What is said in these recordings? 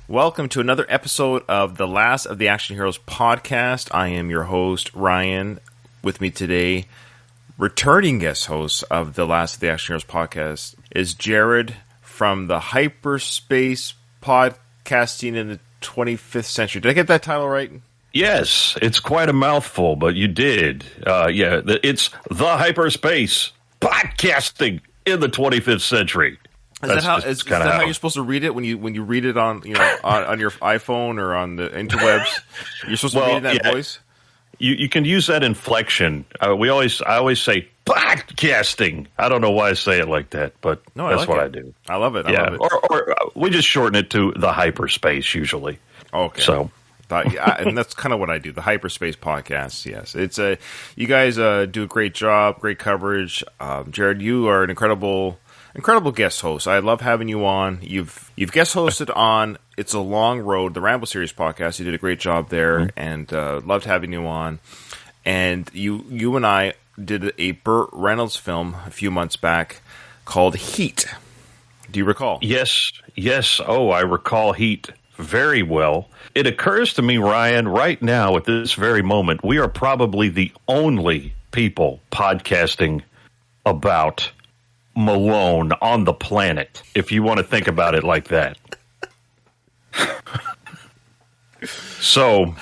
Welcome to another episode of the Last of the Action Heroes podcast. I am your host, Ryan. With me today, returning guest host of the Last of the Action Heroes podcast is Jared from the Hyperspace Podcasting in the 25th Century. Did I get that title right? Yes, it's quite a mouthful, but you did. It's the Hyperspace Podcasting in the 25th Century. Is that how you're supposed to read it when you read it on on your iPhone or on the interwebs? You're supposed to read it in that voice. You can use that inflection. I always say podcasting. I don't know why I say it like that, but that's what I do. I love it. I love it. Or we just shorten it to the Hyperspace usually. Okay. So. And that's kind of what I do. The Hyperspace podcast. Yes, it's you guys do a great job, great coverage. Jared, you are an incredible guest host. I love having you on. You've guest hosted on It's a Long Road, the Ramble Series podcast. You did a great job there, and loved having you on. And you and I did a Burt Reynolds film a few months back called Heat. Do you recall? Yes. Oh, I recall Heat very well. It occurs to me, Ryan, right now at this very moment, we are probably the only people podcasting about Malone on the planet, if you want to think about it like that. So,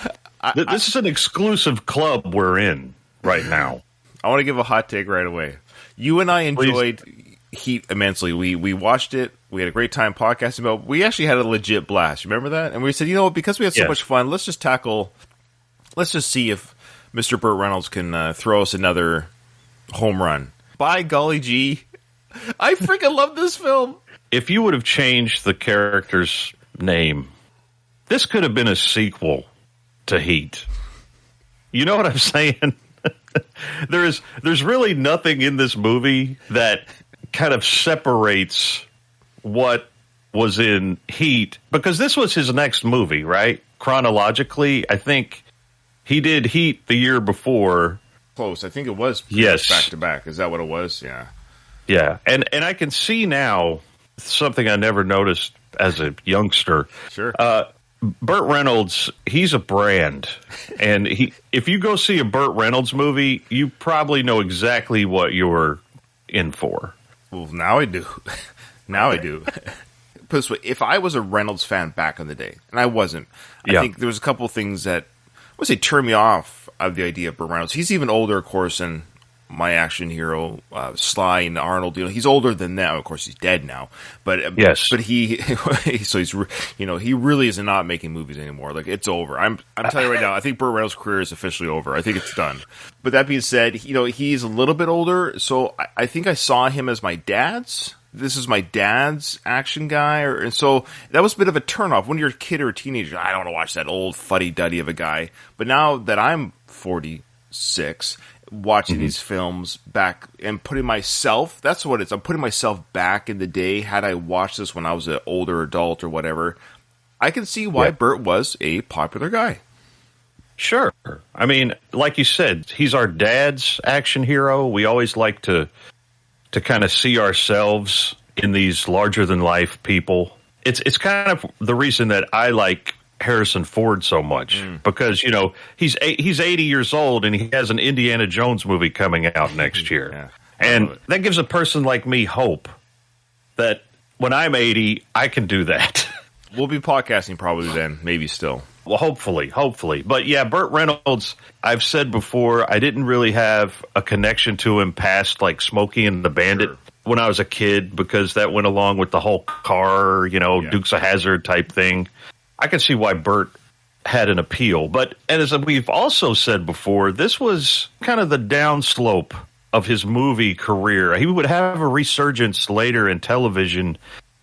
this is an exclusive club we're in right now. I want to give a hot take right away. You and I enjoyed Heat immensely. We watched it. We had a great time podcasting about. We actually had a legit blast. Remember that? And we said, because we had so much fun, let's just see if Mr. Burt Reynolds can throw us another home run. By golly gee, I freaking love this film. If you would have changed the character's name, this could have been a sequel to Heat. You know what I'm saying? There's really nothing in this movie that kind of separates what was in Heat, because this was his next movie, right? Chronologically, I think he did Heat the year before. Close. I think it was back to back. Is that what it was? Yeah. Yeah. And I can see now something I never noticed as a youngster. Sure. Burt Reynolds, he's a brand. And if you go see a Burt Reynolds movie, you probably know exactly what you're in for. Well, now I do. I do. Because if I was a Reynolds fan back in the day, and I wasn't, I think there was a couple of things that I would say turned me off of the idea of Burt Reynolds. He's even older, of course, than my action hero, Sly and Arnold. He's older than them. Of course, he's dead now. But yes, but he really is not making movies anymore. Like, it's over. I'm telling you right now, I think Burt Reynolds' career is officially over. I think it's done. But that being said, he's a little bit older, so I think I saw him as my dad's. This is my dad's action guy, and so that was a bit of a turnoff. When you're a kid or a teenager, I don't want to watch that old fuddy-duddy of a guy. But now that I'm 46, watching these films back and putting myself, that's what it's, I'm putting myself back in the day. Had I watched this when I was an older adult or whatever, I can see why Burt was a popular guy. Sure. I mean, like you said, he's our dad's action hero. We always like to kind of see ourselves in these larger-than-life people. It's kind of the reason that I like Harrison Ford so much, because, he's 80 years old and he has an Indiana Jones movie coming out next year. Yeah. And that gives a person like me hope that when I'm 80, I can do that. We'll be podcasting probably then, maybe still. Well, hopefully. But yeah, Burt Reynolds, I've said before, I didn't really have a connection to him past like Smokey and the Bandit when I was a kid, because that went along with the whole car, Dukes of Hazzard type thing. I can see why Burt had an appeal. But as we've also said before, this was kind of the downslope of his movie career. He would have a resurgence later in television,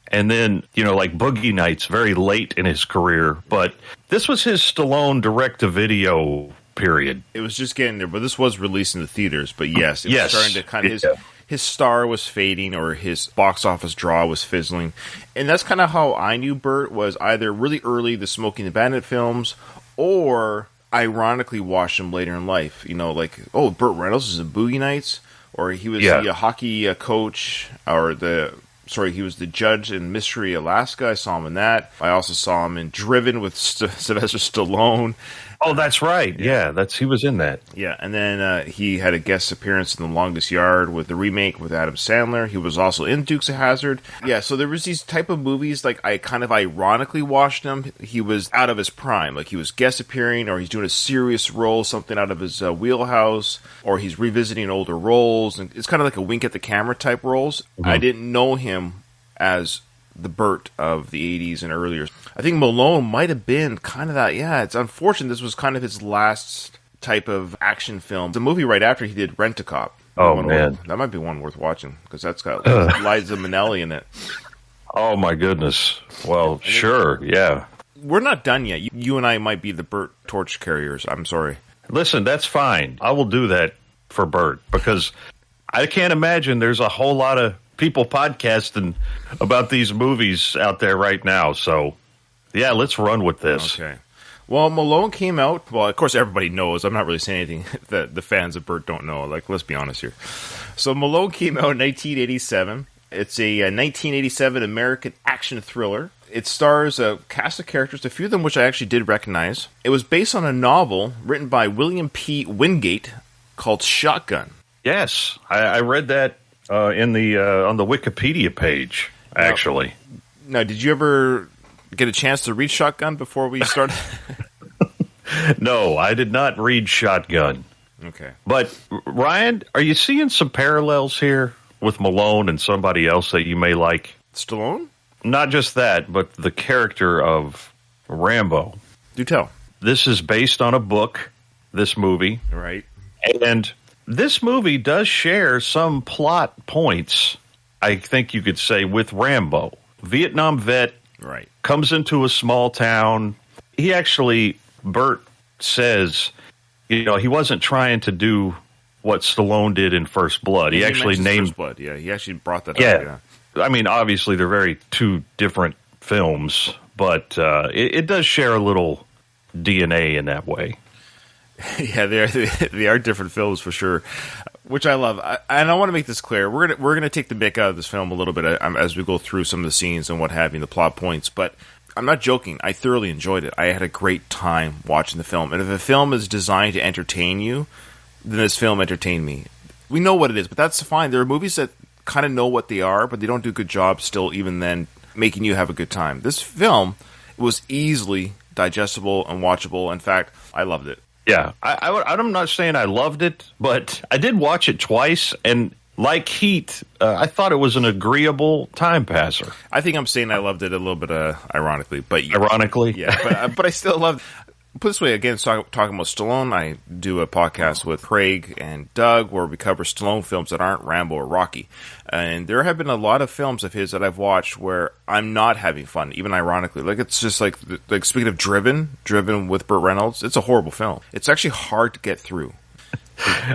and then, like Boogie Nights very late in his career. But this was his Stallone direct-to-video period. It was just getting there, but this was released in the theaters. But yes, it was starting to kind of, his star was fading, or his box office draw was fizzling. And that's kind of how I knew Burt, was either really early, the Smokey and the Bandit films, or ironically watched him later in life. Burt Reynolds is in Boogie Nights, or he was the hockey coach, or the He was the judge in Mystery Alaska. I saw him in that. I also saw him in Driven with Sylvester Stallone. Oh, that's right. Yeah, he was in that. Yeah, and then he had a guest appearance in The Longest Yard with the remake with Adam Sandler. He was also in Dukes of Hazzard. Yeah, so there was these type of movies, like I kind of ironically watched him. He was out of his prime. Like he was guest appearing, or he's doing a serious role, something out of his wheelhouse, or he's revisiting older roles. And it's kind of like a wink at the camera type roles. Mm-hmm. I didn't know him as the Burt of the 80s and earlier. I think Malone might have been kind of that. Yeah, it's unfortunate. This was kind of his last type of action film. The movie right after he did Rent-A-Cop. Oh, man. That might be one worth watching because that's got Liza Minnelli in it. Oh, my goodness. Well, sure, yeah. We're not done yet. You and I might be the Burt torch carriers. I'm sorry. Listen, that's fine. I will do that for Burt because I can't imagine there's a whole lot of people podcasting about these movies out there right now. So, yeah, let's run with this. Okay. Well, Malone came out. Well, of course, everybody knows. I'm not really saying anything that the fans of Burt don't know. Like, let's be honest here. So, Malone came out in 1987. It's a 1987 American action thriller. It stars a cast of characters, a few of them which I actually did recognize. It was based on a novel written by William P. Wingate called Shotgun. Yes, I read that in the on the Wikipedia page, actually. Now, did you ever get a chance to read Shotgun before we started? No, I did not read Shotgun. Okay. But, Ryan, are you seeing some parallels here with Malone and somebody else that you may like? Stallone? Not just that, but the character of Rambo. Do tell. This is based on a book, this movie. Right. And this movie does share some plot points, I think you could say, with Rambo. Vietnam vet, right, comes into a small town. He actually, Burt says, he wasn't trying to do what Stallone did in First Blood. He actually named First Blood. Yeah, he actually brought that up. Yeah. I mean, obviously, they're very two different films, but it does share a little DNA in that way. Yeah, they are different films for sure, which I love. And I want to make this clear: we're gonna take the mick out of this film a little bit as we go through some of the scenes and what have you, the plot points. But I'm not joking. I thoroughly enjoyed it. I had a great time watching the film. And if a film is designed to entertain you, then this film entertained me. We know what it is, but that's fine. There are movies that kind of know what they are, but they don't do a good job still, even then, making you have a good time. This film was easily digestible and watchable. In fact, I loved it. Yeah, I'm not saying I loved it, but I did watch it twice, and like Heat, I thought it was an agreeable time passer. I think I'm saying I loved it a little bit ironically, but ironically, yeah, but I still loved. Put this way, again, talking about Stallone, I do a podcast with Craig and Doug where we cover Stallone films that aren't Rambo or Rocky. And there have been a lot of films of his that I've watched where I'm not having fun, even ironically. Like, it's just like speaking of Driven with Burt Reynolds, it's a horrible film. It's actually hard to get through.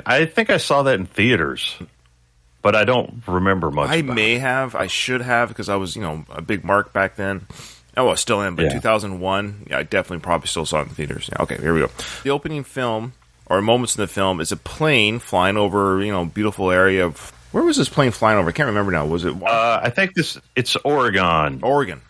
I think I saw that in theaters, but I don't remember much. I should have, because I was, a big mark back then. Oh, I still am, but 2001, I definitely probably still saw it in theaters. Yeah, okay, here we go. The opening film, or moments in the film, is a plane flying over, beautiful area of... Where was this plane flying over? I can't remember now. Was it... I think it's Oregon. Oregon.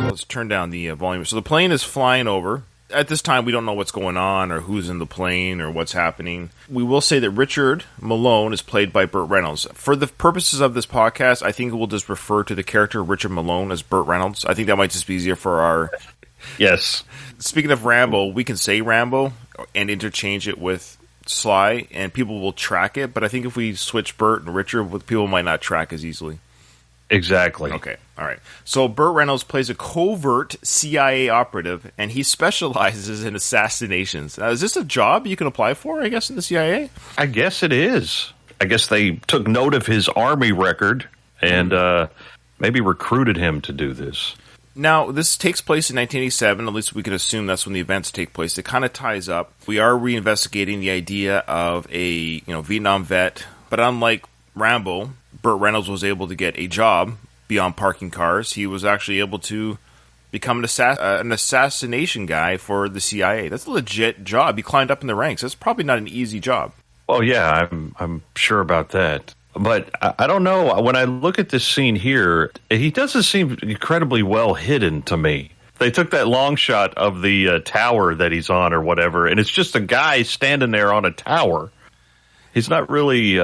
Let's turn down the volume. So the plane is flying over. At this time, we don't know what's going on or who's in the plane or what's happening. We will say that Richard Malone is played by Burt Reynolds. For the purposes of this podcast, I think we'll just refer to the character Richard Malone as Burt Reynolds. I think that might just be easier for our... Yes. Speaking of Rambo, we can say Rambo and interchange it with Sly, and people will track it. But I think if we switch Burt and Richard, people might not track as easily. Exactly. Okay, all right. So Burt Reynolds plays a covert CIA operative, and he specializes in assassinations. Now, is this a job you can apply for, I guess, in the CIA? I guess it is. I guess they took note of his Army record and maybe recruited him to do this. Now, this takes place in 1987. At least we can assume that's when the events take place. It kind of ties up. We are reinvestigating the idea of a Vietnam vet, but unlike Rambo, Burt Reynolds was able to get a job beyond parking cars. He was actually able to become an assassination guy for the CIA. That's a legit job. He climbed up in the ranks. That's probably not an easy job. Well, yeah, I'm sure about that. But I don't know. When I look at this scene here, he doesn't seem incredibly well hidden to me. They took that long shot of the tower that he's on or whatever, and it's just a guy standing there on a tower. He's not really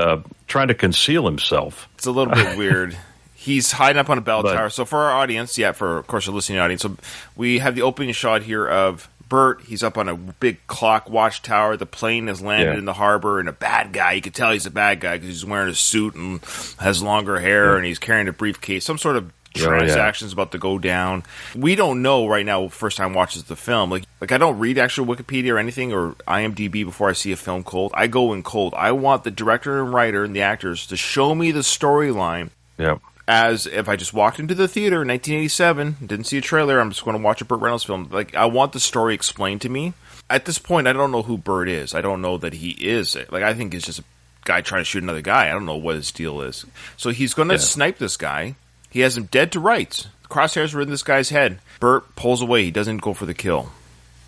trying to conceal himself. It's a little bit weird. He's hiding up on a bell tower. So for our audience, for, of course, our listening audience, so we have the opening shot here of Bert. He's up on a big clock watchtower. The plane has landed in the harbor, and a bad guy. You can tell he's a bad guy because he's wearing a suit and has longer hair, and he's carrying a briefcase. Some sort of transaction's about to go down. We don't know right now, first time watches the film. Like I don't read actual Wikipedia or anything or IMDb before I see a film cold. I go in cold. I want the director and writer and the actors to show me the storyline. Yep. As if I just walked into the theater in 1987, didn't see a trailer, I'm just going to watch a Burt Reynolds film. Like, I want the story explained to me. At this point, I don't know who Burt is. I don't know that he is it. Like, I think he's just a guy trying to shoot another guy. I don't know what his deal is. So he's going to snipe this guy. He has him dead to rights. The crosshairs are in this guy's head. Burt pulls away. He doesn't go for the kill.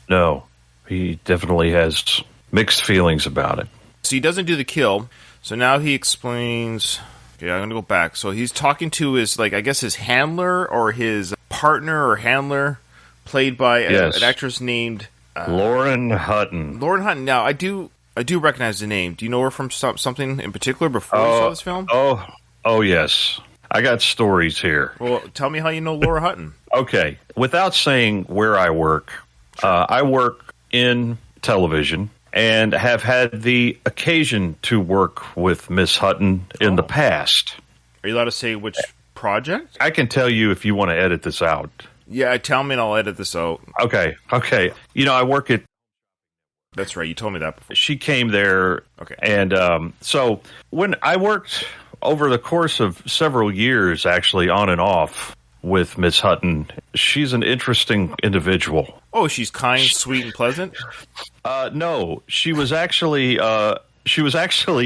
No, he definitely has mixed feelings about it. So he doesn't do the kill. So now he explains... Yeah, I'm going to go back. So he's talking to his, I guess his handler or his partner or handler, played by an actress named... Lauren Hutton. Lauren Hutton. Now, I do recognize the name. Do you know her from something in particular before you saw this film? Oh, yes. I got stories here. Well, tell me how you know Laura Hutton. Okay. Without saying where I work, I work in television. And have had the occasion to work with Miss Hutton in the past. Are you allowed to say which project? I can tell you if you want to edit this out. Yeah, tell me and I'll edit this out. Okay. I work at... That's right, you told me that before. She came there. Okay. And so when I worked over the course of several years, actually, on and off with Miss Hutton, she's an interesting individual. Oh, she's kind, sweet, and pleasant? No, she was actually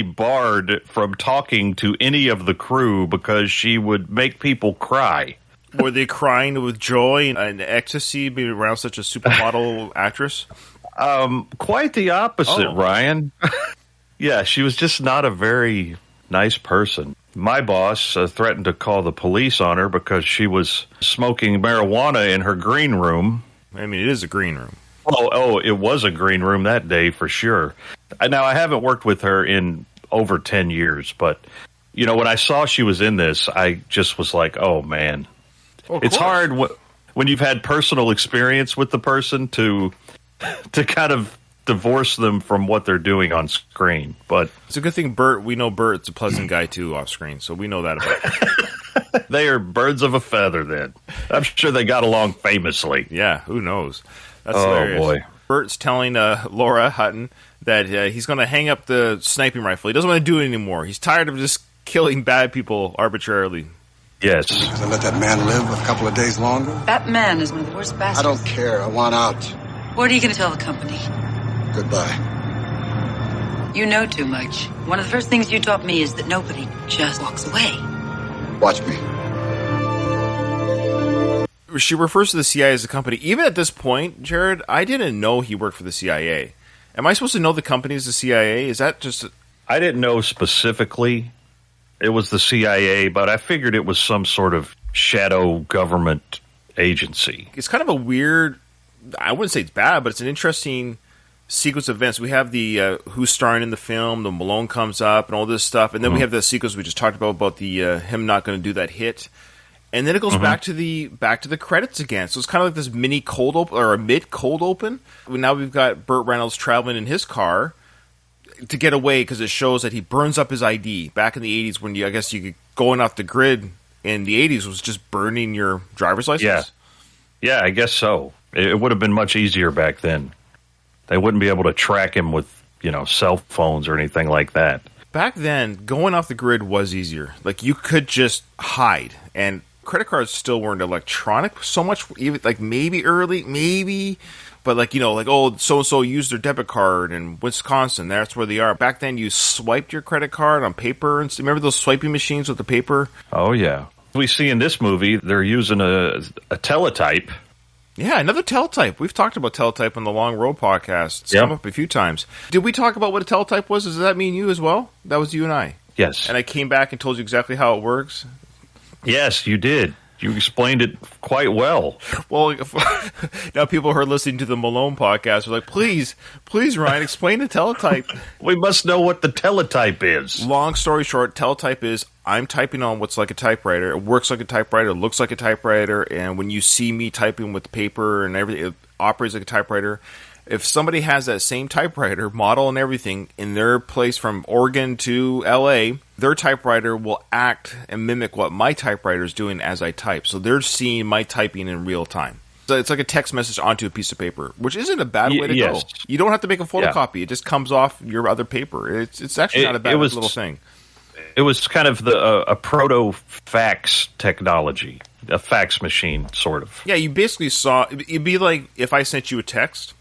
barred from talking to any of the crew because she would make people cry. Were they crying with joy and ecstasy being around such a supermodel actress? Quite the opposite, Ryan. Yeah, she was just not a very nice person. My boss threatened to call the police on her because she was smoking marijuana in her green room. I mean, it is a green room. Oh, it was a green room that day for sure. Now, I haven't worked with her in over 10 years, but, when I saw she was in this, I just was like, oh, man. It's hard when you've had personal experience with the person to kind of divorce them from what they're doing on screen. But it's a good thing we know Bert's a pleasant guy, too, off screen, so we know that about him. They are birds of a feather, then. I'm sure they got along famously. Yeah, who knows? That's hilarious. Boy. Bert's telling Laura Hutton that he's going to hang up the sniping rifle. He doesn't want to do it anymore. He's tired of just killing bad people arbitrarily. Yes. Because I let that man live a couple of days longer? That man is one of the worst bastards. I don't care. I want out. What are you going to tell the company? Goodbye. You know too much. One of the first things you taught me is that nobody just walks away. Watch me. She refers to the CIA as a company. Even at this point, Jared, I didn't know he worked for the CIA. Am I supposed to know the company is the CIA? Is that just... I didn't know specifically it was the CIA, but I figured it was some sort of shadow government agency. It's kind of a weird... I wouldn't say it's bad, but it's an interesting sequence of events. We have the who's starring in the film, the Malone comes up, and all this stuff, and then we have the sequence we just talked about the him not going to do that hit. And then it goes back to the credits again. So it's kind of like this mini cold open or a mid cold open. Now we've got Burt Reynolds traveling in his car to get away because it shows that he burns up his ID. Back in the 80s, when I guess you could going off the grid in the 80s was just burning your driver's license. Yeah, I guess so. It would have been much easier back then. They wouldn't be able to track him with cell phones or anything like that. Back then, going off the grid was easier. Like you could just hide and. Credit cards still weren't electronic so much, even maybe early, but so-and-so used their debit card in Wisconsin, that's where they are. Back then you swiped your credit card on paper, and remember those swiping machines with the paper? Oh yeah. We see in this movie, they're using a teletype. Yeah, another teletype. We've talked about teletype on the Long Road podcast. It's come up a few times. Did we talk about what a teletype was? Does that mean you as well? That was you and I. Yes. And I came back and told you exactly how it works. Yes, you did. You explained it quite well. Well, now people who are listening to the Malone podcast are like, please, Ryan, explain the teletype. We must know what the teletype is. Long story short, teletype is I'm typing on what's like a typewriter. It works like a typewriter, it looks like a typewriter, and when you see me typing with paper and everything, it operates like a typewriter. If somebody has that same typewriter model and everything in their place from Oregon to LA, their typewriter will act and mimic what my typewriter is doing as I type. So they're seeing my typing in real time. So it's like a text message onto a piece of paper, which isn't a bad way to go. You don't have to make a photocopy. It just comes off your other paper. It's actually not a bad little thing. It was kind of a proto-fax technology, a fax machine, sort of. Yeah, you basically saw, it'd be like if I sent you a text.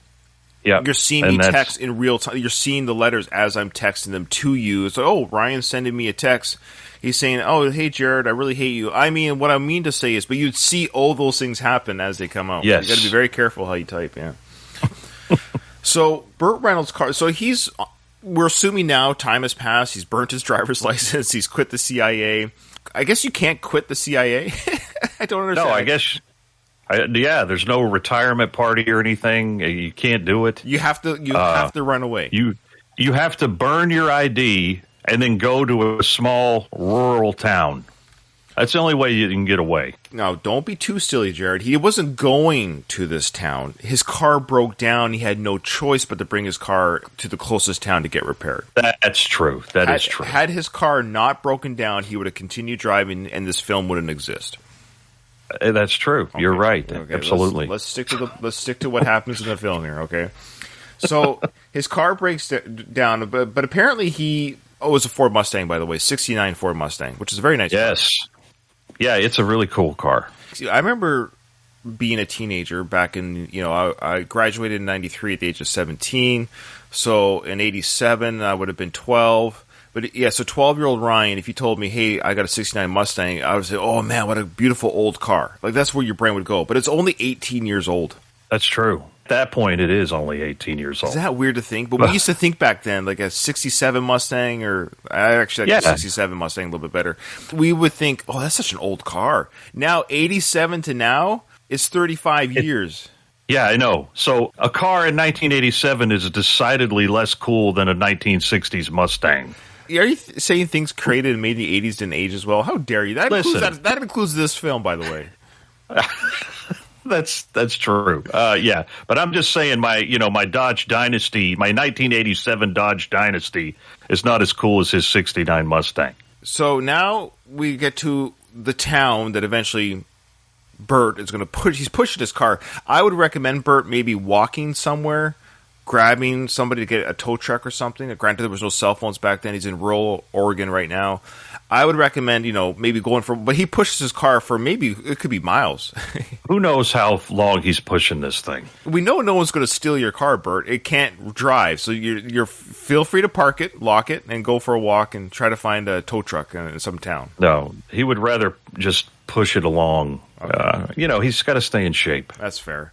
Yeah, you're seeing me text in real time. You're seeing the letters as I'm texting them to you. It's like, oh, Ryan's sending me a text. He's saying, oh, hey, Jared, I really hate you. I mean, what I mean to say is, but you'd see all those things happen as they come out. Yes. You got to be very careful how you type, yeah. So, Burt Reynolds' car, we're assuming now time has passed. He's burnt his driver's license. He's quit the CIA. I guess you can't quit the CIA? I don't understand. No, I guess... there's no retirement party or anything. You can't do it. You have to run away. You have to burn your ID and then go to a small rural town. That's the only way you can get away. Now, don't be too silly, Jared. He wasn't going to this town. His car broke down. He had no choice but to bring his car to the closest town to get repaired. That's true. That is true. Had his car not broken down, he would have continued driving, and this film wouldn't exist. That's true. Okay. You're right. Okay. Absolutely. Let's stick to what happens in the film here. Okay. So his car breaks down, but apparently it was a Ford Mustang, by the way, '69 Ford Mustang, which is a very nice. Yes. Car. Yeah, it's a really cool car. I remember being a teenager back in, I graduated in '93 at the age of 17. So in '87 I would have been 12. But yeah, so 12-year-old Ryan, if you told me, hey, I got a '69 Mustang, I would say, oh man, what a beautiful old car. Like that's where your brain would go. But it's only 18 years old. That's true. At that point, it is only 18 years old. Is that weird to think? But we used to think back then, like a '67 Mustang, or I actually like a '67 Mustang a little bit better. We would think, oh, that's such an old car. Now, '87 to now is 35 years. Yeah, I know. So a car in 1987 is decidedly less cool than a 1960s Mustang. Are you saying things created and made in the 80s didn't age as well? How dare you? That includes this film, by the way. That's true. Yeah, but I'm just saying my Dodge Dynasty, my 1987 Dodge Dynasty is not as cool as his '69 Mustang. So now we get to the town that eventually Burt is going to push. He's pushing his car. I would recommend Burt maybe walking somewhere, grabbing somebody to get a tow truck or something. Granted, there was no cell phones back then. He's in rural Oregon right now. I would recommend, maybe going but he pushes his car for maybe, it could be miles. Who knows how long he's pushing this thing? We know no one's going to steal your car, Bert. It can't drive. So you're feel free to park it, lock it, and go for a walk and try to find a tow truck in some town. No, he would rather just push it along. Okay. He's got to stay in shape. That's fair.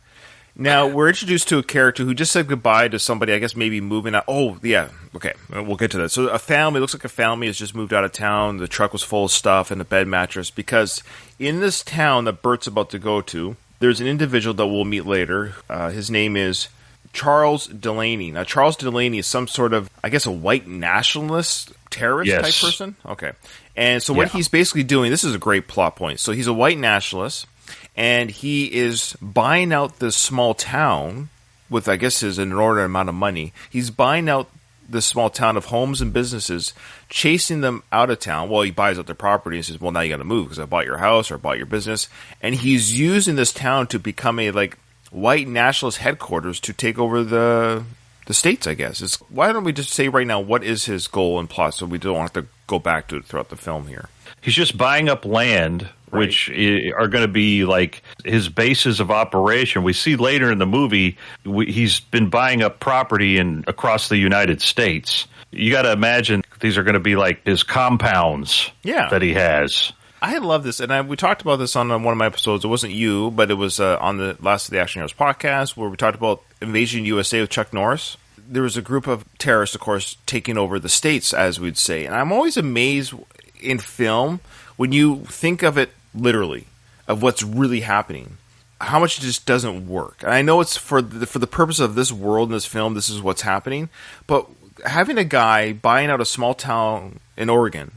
Now, we're introduced to a character who just said goodbye to somebody, I guess maybe moving out. Oh, yeah. Okay. We'll get to that. So looks like a family has just moved out of town. The truck was full of stuff and a bed mattress because in this town that Bert's about to go to, there's an individual that we'll meet later. His name is Charles Delaney. Now, Charles Delaney is some sort of, I guess, a white nationalist terrorist type person. Okay. And so what he's basically doing, this is a great plot point. So he's a white nationalist. And he is buying out this small town with, I guess, his inordinate amount of money. He's buying out this small town of homes and businesses, chasing them out of town. Well, he buys out their property and says, well, now you got to move because I bought your house or I bought your business. And he's using this town to become a, white nationalist headquarters to take over the states, I guess. Why don't we just say right now what is his goal and plot so we don't have to go back to it throughout the film here? He's just buying up land, which are going to be like his bases of operation. We see later in the movie, he's been buying up property across the United States. You got to imagine these are going to be like his compounds that he has. I love this, and we talked about this on one of my episodes. It wasn't you, but it was on the Last of the Action Heroes podcast where we talked about Invasion USA with Chuck Norris. there was a group of terrorists, of course, taking over the states, as we'd say. And I'm always amazed in film when you think of it literally, of what's really happening, how much it just doesn't work. And I know it's for the purpose of this world and this film, this is what's happening. But having a guy buying out a small town in Oregon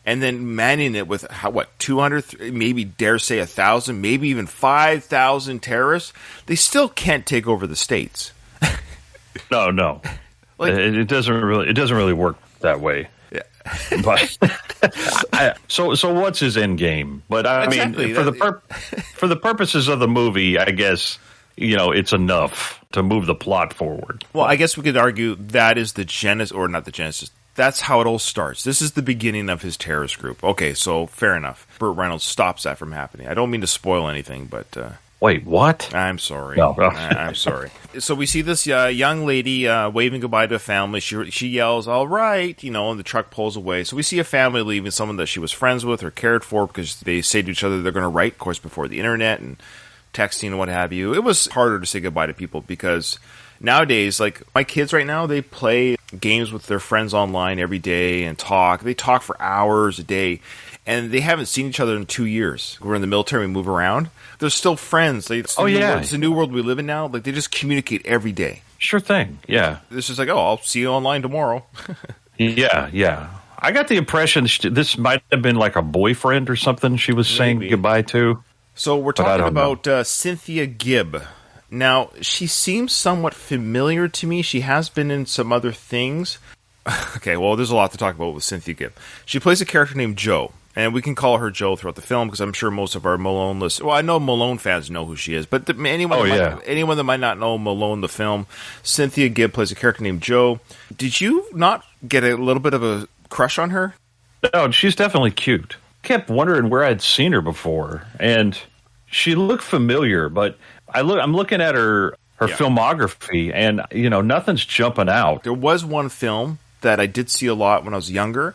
and then manning it with, 200, maybe dare say 1,000, maybe even 5,000 terrorists, they still can't take over the states. No. Like, it doesn't really work that way. Yeah. But so what's his end game? But I exactly. mean, for the purposes of the movie, I guess it's enough to move the plot forward. Well, I guess we could argue that is the genesis, or not the genesis. That's how it all starts. This is the beginning of his terrorist group. Okay, so fair enough. Burt Reynolds stops that from happening. I don't mean to spoil anything, but wait, what? I'm sorry. No. I'm sorry. So we see this young lady waving goodbye to a family. She yells, "All right," and the truck pulls away. So we see a family leaving someone that she was friends with or cared for, because they say to each other they're going to write, of course, before the internet and texting and what have you. It was harder to say goodbye to people because nowadays, like my kids right now, they play games with their friends online every day and talk. They talk for hours a day, and they haven't seen each other in 2 years. We're in the military, we move around. They're still friends. It's the new world we live in now. Like, they just communicate every day. Sure thing. Yeah. This is like, I'll see you online tomorrow. Yeah. I got the impression this might have been like a boyfriend or something she was saying goodbye to. So we're talking about Cynthia Gibb. Now, she seems somewhat familiar to me. She has been in some other things. Okay, well, there's a lot to talk about with Cynthia Gibb. She plays a character named Jo, and we can call her Jo throughout the film because I'm sure most of our Malone lists. Well, I know Malone fans know who she is, but anyone that might not know Malone the film, Cynthia Gibb plays a character named Jo. Did you not get a little bit of a crush on her? No, she's definitely cute. Kept wondering where I'd seen her before, and she looked familiar, but I'm looking at her filmography, and nothing's jumping out. There was one film that I did see a lot when I was younger,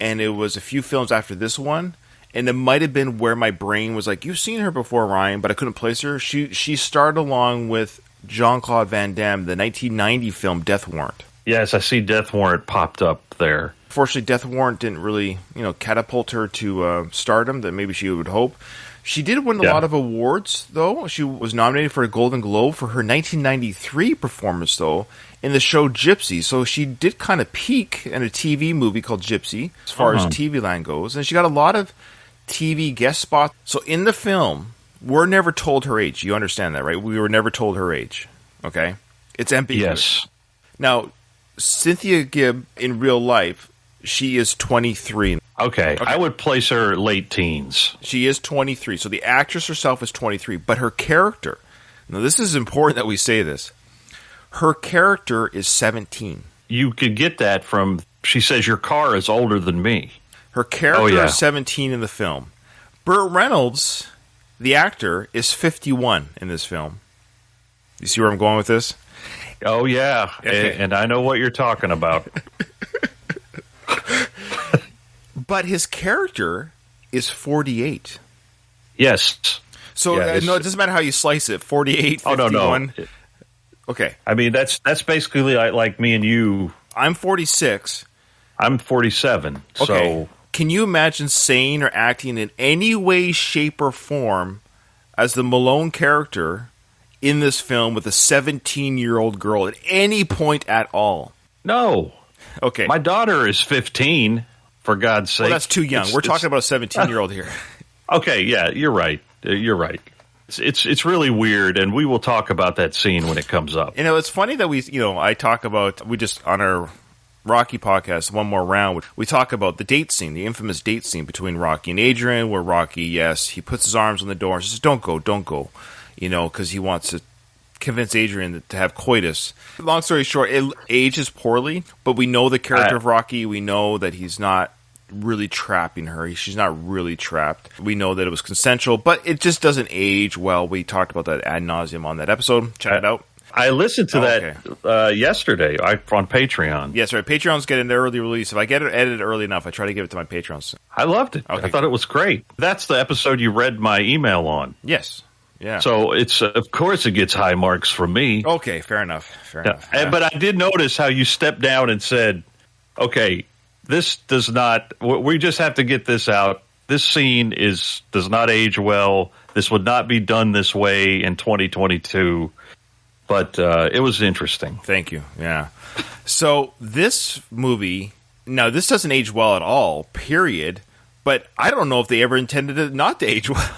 and it was a few films after this one, and it might have been where my brain was like, "You've seen her before, Ryan," but I couldn't place her. She starred along with Jean-Claude Van Damme, the 1990 film Death Warrant. Yes, I see Death Warrant popped up there. Fortunately, Death Warrant didn't really, catapult her to stardom that maybe she would hope. She did win a lot of awards, though. She was nominated for a Golden Globe for her 1993 performance, though, in the show Gypsy. So she did kind of peak in a TV movie called Gypsy, as far as TV land goes. And she got a lot of TV guest spots. So in the film, we're never told her age. You understand that, right? We were never told her age. Okay? It's ambiguous. Yes. Now, Cynthia Gibb, in real life, she is 23. Okay, I would place her late teens. She is 23, so the actress herself is 23, but her character, now this is important that we say this, her character is 17. You could get that from, she says, your car is older than me. Her character is 17 in the film. Burt Reynolds, the actor, is 51 in this film. You see where I'm going with this? Oh, yeah, okay. And I know what you're talking about. But his character is 48. Yes. So no, it doesn't matter how you slice it. 48, 51. Oh, no. Okay. I mean, that's basically like me and you. I'm 46. I'm 47. Okay. So can you imagine saying or acting in any way, shape, or form as the Malone character in this film with a 17-year-old girl at any point at all? No. Okay. My daughter is 15. For God's sake. Well, that's too young. We're talking about a 17-year-old here. Okay, yeah, you're right. You're right. It's really weird, and we will talk about that scene when it comes up. It's funny that I talk about, we just, on our Rocky podcast, One More Round, we talk about the date scene, the infamous date scene between Rocky and Adrian, where Rocky, he puts his arms on the door and says, don't go, because he wants to convince Adrian to have coitus. Long story short, it ages poorly, but we know the character of Rocky. We know that he's not really trapping her. She's not really trapped. We know that it was consensual, but it just doesn't age well. We talked about that ad nauseum on that episode. Check it out. I listened to that yesterday on Patreon. Yes, right. Patreon's getting their early release. If I get it edited early enough, I try to give it to my Patreons. I loved it. Okay. I thought it was great. That's the episode you read my email on. Yes. Yeah. So it's of course it gets high marks from me. Okay, fair enough. Fair enough. But I did notice how you stepped down and said, "Okay, this does not. We just have to get this out. This scene does not age well. This would not be done this way in 2022." But it was interesting. Thank you. Yeah. So this movie, now this doesn't age well at all, period. But I don't know if they ever intended it not to age well.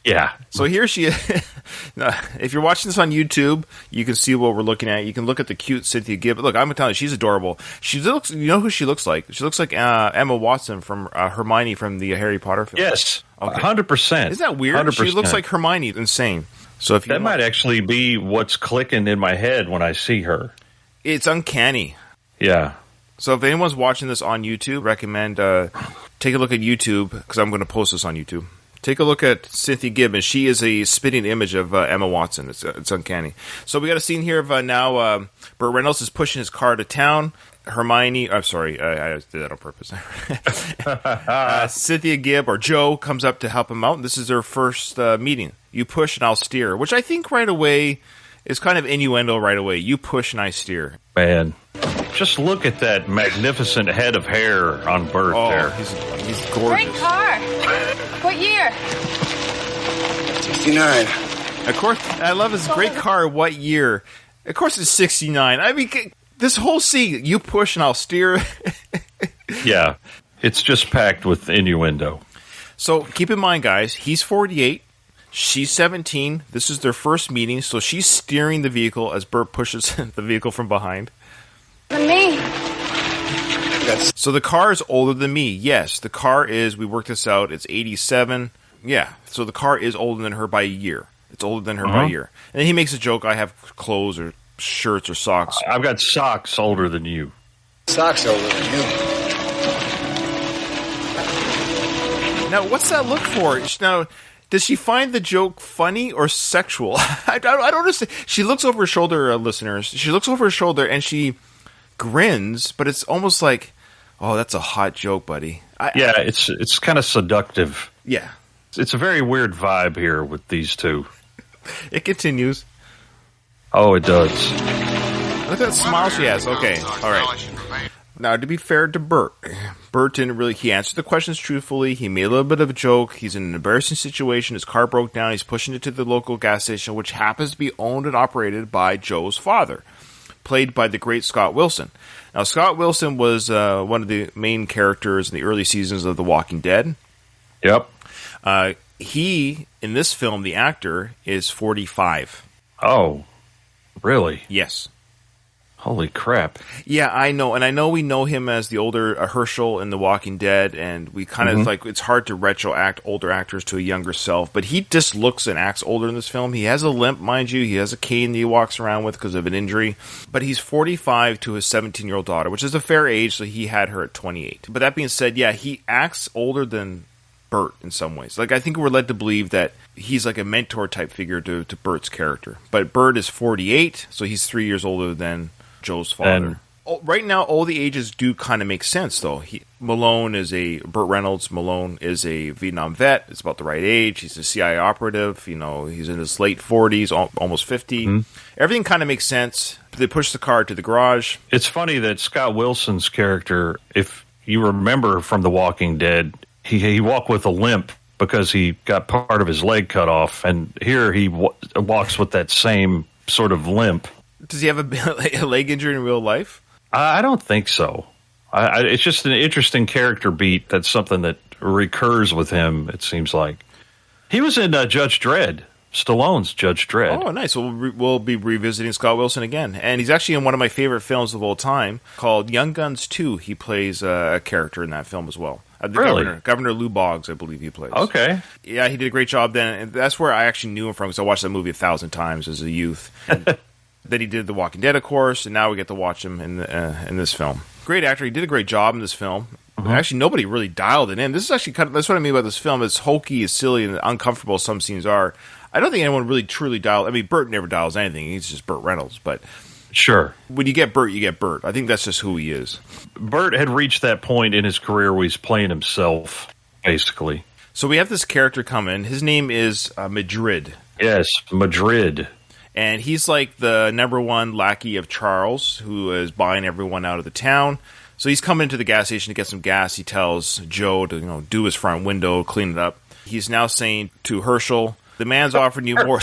Yeah. So here she is. Now, if you're watching this on YouTube, you can see what we're looking at. You can look at the cute Cynthia Gibb. Look, I'm telling you, she's adorable. She looks. You know who she looks like? She looks like Emma Watson from Hermione from the Harry Potter film. Yes. Okay. 100%. Isn't that weird? 100%. She looks like Hermione. Insane. So if you that might actually be what's clicking in my head when I see her. It's uncanny. Yeah. So if anyone's watching this on YouTube, recommend take a look at YouTube because I'm going to post this on YouTube. Take a look at Cynthia Gibb, and she is a spitting image of Emma Watson. It's uncanny. So we got a scene here of now Burt Reynolds is pushing his car to town. Hermione, I'm sorry, I did that on purpose. Cynthia Gibb, or Joe, comes up to help him out, and this is their first meeting. You push and I'll steer, which I think right away is kind of innuendo right away. You push and I steer. Man, just look at that magnificent head of hair on Burt there. He's gorgeous. Great car. What year? 69. Of course, I love his great car. What year? Of course, it's 69. I mean, this whole scene, you push and I'll steer. Yeah, it's just packed with innuendo. So keep in mind, guys, he's 48. She's 17. This is their first meeting, so she's steering the vehicle as Burt pushes the vehicle from behind. Me. So the car is older than me. Yes, the car is, we worked this out, it's 87. Yeah, so the car is older than her by a year. It's older than her by a year. And then he makes a joke, I have clothes or shirts or socks. I've got socks older than you. Socks older than you. Now, what's that look for? Now, does she find the joke funny or sexual? I don't understand. She looks over her shoulder, listeners. She looks over her shoulder and she grins, but it's almost like, oh, that's a hot joke, buddy. It's kind of seductive. Yeah. It's a very weird vibe here with these two. It continues. Oh, it does. Look at that smile she has. Okay, all right. Now, to be fair to Burt didn't really, he answered the questions truthfully. He made a little bit of a joke. He's in an embarrassing situation. His car broke down. He's pushing it to the local gas station, which happens to be owned and operated by Joe's father, played by the great Scott Wilson. Now, Scott Wilson was one of the main characters in the early seasons of The Walking Dead. Yep. He, in this film, the actor, is 45. Oh, really? Yes. Holy crap. Yeah, I know. And I know we know him as the older Herschel in The Walking Dead, and we kind of like, it's hard to retroact older actors to a younger self, but he just looks and acts older in this film. He has a limp, mind you. He has a cane that he walks around with because of an injury, but he's 45 to his 17-year-old daughter, which is a fair age, so he had her at 28. But that being said, yeah, he acts older than Burt in some ways. Like, I think we're led to believe that he's like a mentor type figure to Burt's character. But Burt is 48, so he's 3 years older than Joe's father. Right now, all the ages do kind of make sense, though. Burt Reynolds, Malone is a Vietnam vet. It's about the right age. He's a CIA operative. You know, he's in his late 40s, almost 50. Everything kind of makes sense. They push the car to the garage. It's funny that Scott Wilson's character, if you remember from The Walking Dead, he walked with a limp because he got part of his leg cut off, and here he walks with that same sort of limp. Does he have a leg injury in real life? I don't think so. It's just an interesting character beat. That's something that recurs with him, it seems like. He was in Judge Dredd, Stallone's Judge Dredd. Oh, nice. We'll be revisiting Scott Wilson again. And he's actually in one of my favorite films of all time called Young Guns 2. He plays a character in that film as well. Really? Governor Lou Boggs, I believe he plays. Okay. Yeah, he did a great job then. And that's where I actually knew him from because I watched that movie 1,000 times as a youth. Then he did The Walking Dead, of course, and now we get to watch him in this film. Great actor. He did a great job in this film. Actually, nobody really dialed it in. This is actually that's what I mean by this film. It's hokey, it's silly, and uncomfortable as some scenes are. I don't think anyone really truly dialed. I mean, Burt never dials anything. He's just Burt Reynolds. But sure, when you get Burt, you get Burt. I think that's just who he is. Burt had reached that point in his career where he's playing himself, basically. So we have this character come in. His name is Madrid. Yes, Madrid. And he's like the number one lackey of Charles, who is buying everyone out of the town. So he's coming into the gas station to get some gas. He tells Joe to do his front window, clean it up. He's now saying to Herschel, the man's offering you more.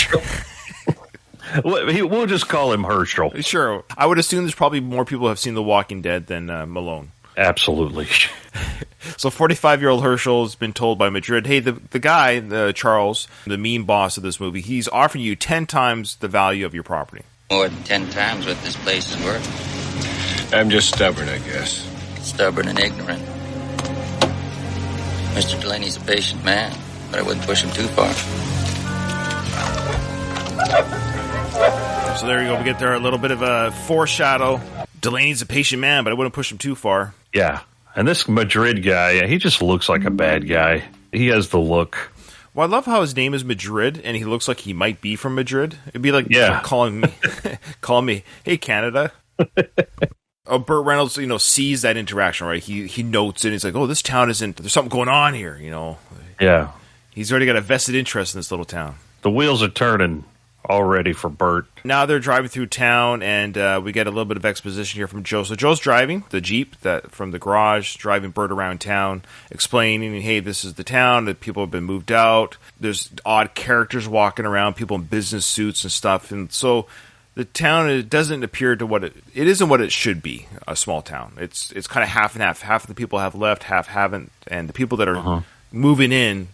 We'll just call him Herschel. Sure. I would assume there's probably more people who have seen The Walking Dead than Malone. Absolutely. So 45-year-old Herschel has been told by Madrid, hey, the guy, Charles, the mean boss of this movie, he's offering you 10 times the value of your property. More than 10 times what this place is worth. I'm just stubborn, I guess. Stubborn and ignorant. Mr. Delaney's a patient man, but I wouldn't push him too far. So there you go. We get there a little bit of a foreshadow. Delaney's a patient man, but I wouldn't push him too far. Yeah. And this Madrid guy, he just looks like a bad guy. He has the look. Well, I love how his name is Madrid, and he looks like he might be from Madrid. It'd be like calling me, hey, Canada. Burt Reynolds, sees that interaction, right? He notes it. He's like, oh, this town isn't, there's something going on here, Yeah. He's already got a vested interest in this little town. The wheels are turning already for Burt. Now they're driving through town, and we get a little bit of exposition here from Joe. So Joe's driving the Jeep from the garage, driving Burt around town, explaining, hey, this is the town, that people have been moved out. There's odd characters walking around, people in business suits and stuff. And so the town, it doesn't appear to it isn't what it should be, a small town. It's kind of half and half. Half of the people have left, half haven't. And the people that are moving in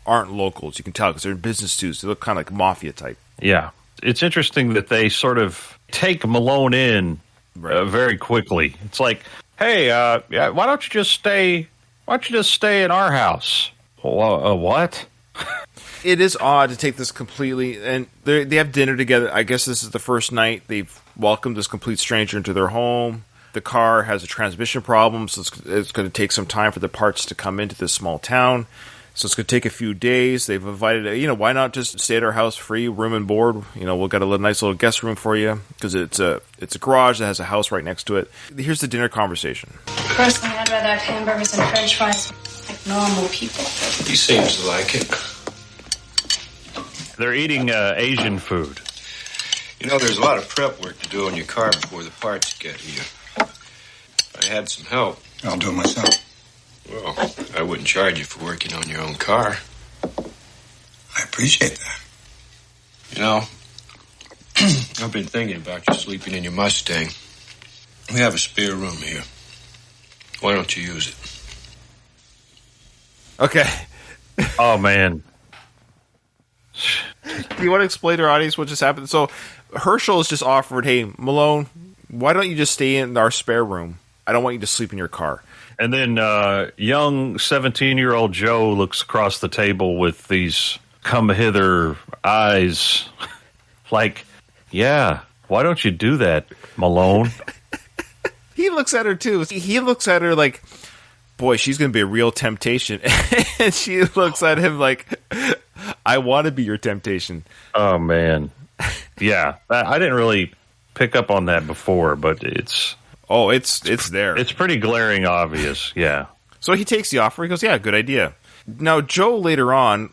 aren't locals. You can tell because they're in business suits. They look kind of like mafia type. Yeah. It's interesting that they sort of take Malone in very quickly. It's like, hey, why don't you just stay in our house? What? It is odd to take this completely, and they have dinner together. I guess this is the first night they've welcomed this complete stranger into their home. The car has a transmission problem, so it's going to take some time for the parts to come into this small town. So it's going to take a few days. They've invited, why not just stay at our house free, room and board? We'll get a nice little guest room for you because it's a garage that has a house right next to it. Here's the dinner conversation. Personally, I'd rather have hamburgers and french fries like normal people. He seems to like it. They're eating Asian food. There's a lot of prep work to do on your car before the parts get here. If I had some help, I'll do it myself. Well, I wouldn't charge you for working on your own car. I appreciate that. I've been thinking about you sleeping in your Mustang. We have a spare room here. Why don't you use it? Okay. Oh, man. Do you want to explain to our audience what just happened? So Herschel has just offered, hey, Malone, why don't you just stay in our spare room? I don't want you to sleep in your car. And then young 17-year-old Joe looks across the table with these come-hither eyes like, yeah, why don't you do that, Malone? He looks at her, too. He looks at her like, boy, she's going to be a real temptation. And she looks at him like, I want to be your temptation. Oh, man. Yeah, I didn't really pick up on that before, but it's... Oh, it's there. It's pretty glaring obvious, yeah. So he takes the offer. He goes, yeah, good idea. Now, Joe later on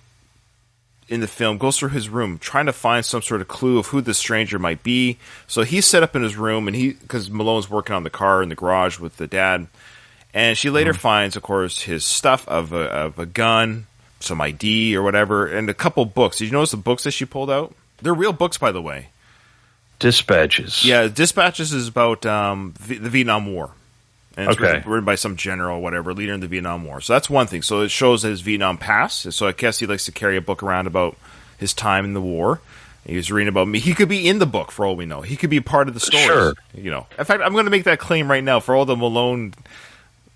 in the film goes through his room trying to find some sort of clue of who this stranger might be. So he's set up in his room, and because Malone's working on the car in the garage with the dad. And she later finds, of course, his stuff of a gun, some ID or whatever, and a couple books. Did you notice the books that she pulled out? They're real books, by the way. Dispatches. Yeah, Dispatches is about the Vietnam War. And it's written by some general, whatever, leader in the Vietnam War. So that's one thing. So it shows his Vietnam past. So I guess he likes to carry a book around about his time in the war. He was reading about me. He could be in the book, for all we know. He could be part of the story. Sure. In fact, I'm going to make that claim right now for all the Malone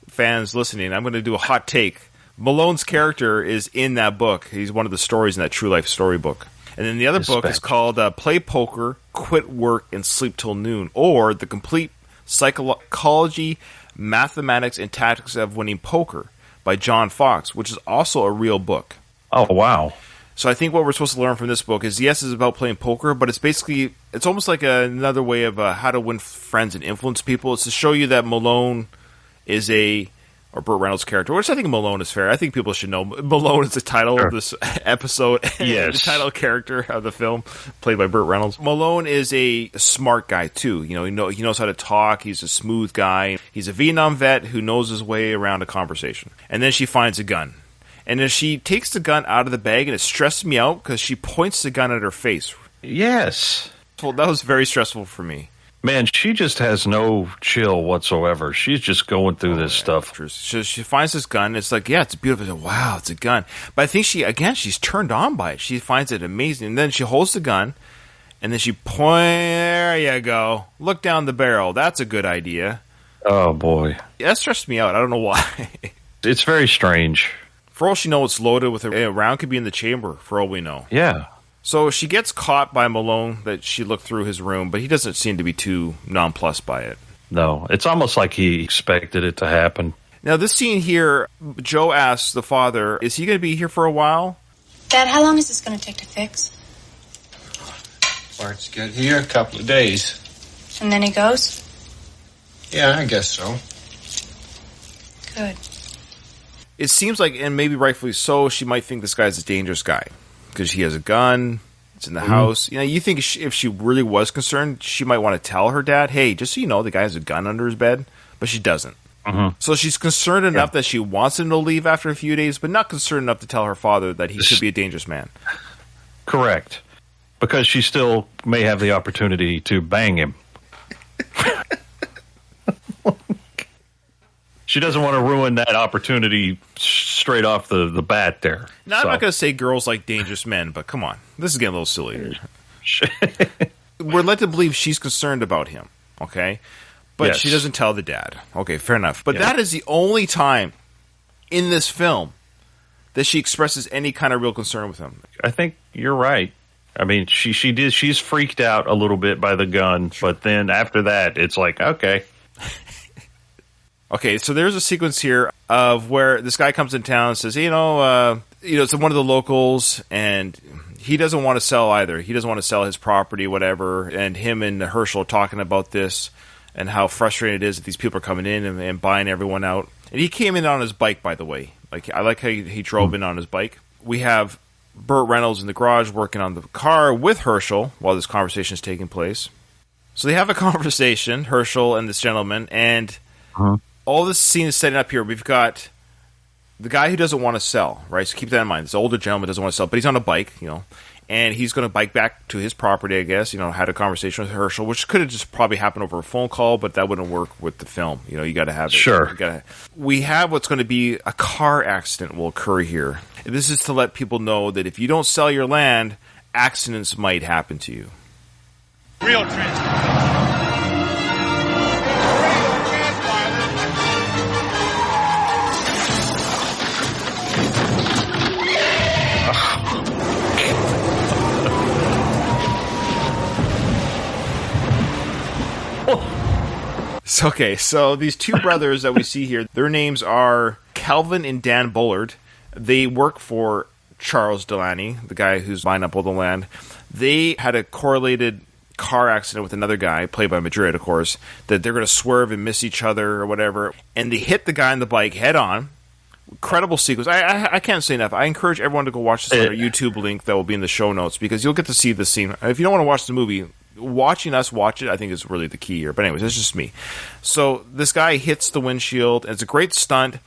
fans listening. I'm going to do a hot take. Malone's character is in that book. He's one of the stories in that True Life storybook. And then the other book is called Play Poker, Quit Work, and Sleep Till Noon, or The Complete Psychology, Mathematics, and Tactics of Winning Poker by John Fox, which is also a real book. Oh, wow. So I think what we're supposed to learn from this book is, yes, it's about playing poker, but it's almost like another way of how to win friends and influence people. It's to show you that Malone is a or Burt Reynolds' character, which I think Malone is fair. I think people should know Malone is the title of this episode. Yes. The title character of the film, played by Burt Reynolds. Malone is a smart guy, too. You know, he knows how to talk. He's a smooth guy. He's a Vietnam vet who knows his way around a conversation. And then she finds a gun. And then she takes the gun out of the bag, and it stresses me out because she points the gun at her face. Yes. Well, that was very stressful for me. Man, she just has no chill whatsoever. She's just going through this stuff. She finds this gun. It's like, yeah, it's beautiful. Wow, it's a gun. But I think she's turned on by it. She finds it amazing. And then she holds the gun, and then she there you go. Look down the barrel. That's a good idea. Oh, boy. That stressed me out. I don't know why. It's very strange. For all she knows, it's loaded with a round could be in the chamber, for all we know. Yeah. So she gets caught by Malone that she looked through his room, but he doesn't seem to be too nonplussed by it. No, it's almost like he expected it to happen. Now, this scene here, Joe asks the father, is he going to be here for a while? Dad, how long is this going to take to fix? Parts get here, a couple of days. And then he goes? Yeah, I guess so. Good. It seems like, and maybe rightfully so, she might think this guy's a dangerous guy. Because he has a gun, it's in the house. You know, you think if she really was concerned, she might want to tell her dad, hey, just so you know, the guy has a gun under his bed. But she doesn't. So she's concerned enough that she wants him to leave after a few days, but not concerned enough to tell her father that he could be a dangerous man. Correct. Because she still may have the opportunity to bang him. She doesn't want to ruin that opportunity straight off the bat there. Now, I'm not going to say girls like dangerous men, but come on. This is getting a little silly. We're led to believe she's concerned about him, okay? But she doesn't tell the dad. Okay, fair enough. But that is the only time in this film that she expresses any kind of real concern with him. I think you're right. I mean, she's freaked out a little bit by the gun, but then after that, it's like, okay. Okay, so there's a sequence here of where this guy comes in town and says, it's one of the locals, and he doesn't want to sell either. He doesn't want to sell his property, whatever. And him and Herschel are talking about this and how frustrating it is that these people are coming in and buying everyone out. And he came in on his bike, by the way. I like how he drove in on his bike. We have Burt Reynolds in the garage working on the car with Herschel while this conversation is taking place. So they have a conversation, Herschel and this gentleman, and all this scene is setting up here. We've got the guy who doesn't want to sell, right? So keep that in mind. This older gentleman doesn't want to sell, but he's on a bike, and he's going to bike back to his property, I guess. Had a conversation with Herschel, which could have just probably happened over a phone call, but that wouldn't work with the film. You got to have it. Sure. We have what's going to be a car accident will occur here. This is to let people know that if you don't sell your land, accidents might happen to you. Real transport. Okay, so these two brothers that we see here, their names are Calvin and Dan Bullard. They work for Charles Delaney, the guy who's buying up all the land. They had a correlated car accident with another guy, played by Madrid, of course, that they're going to swerve and miss each other or whatever. And they hit the guy on the bike head on. Incredible sequence. I can't say enough. I encourage everyone to go watch this on our YouTube link that will be in the show notes, because you'll get to see this scene. If you don't want to watch the movie, watching us watch it, I think, is really the key here. But anyways, it's just me. So this guy hits the windshield, and it's a great stunt.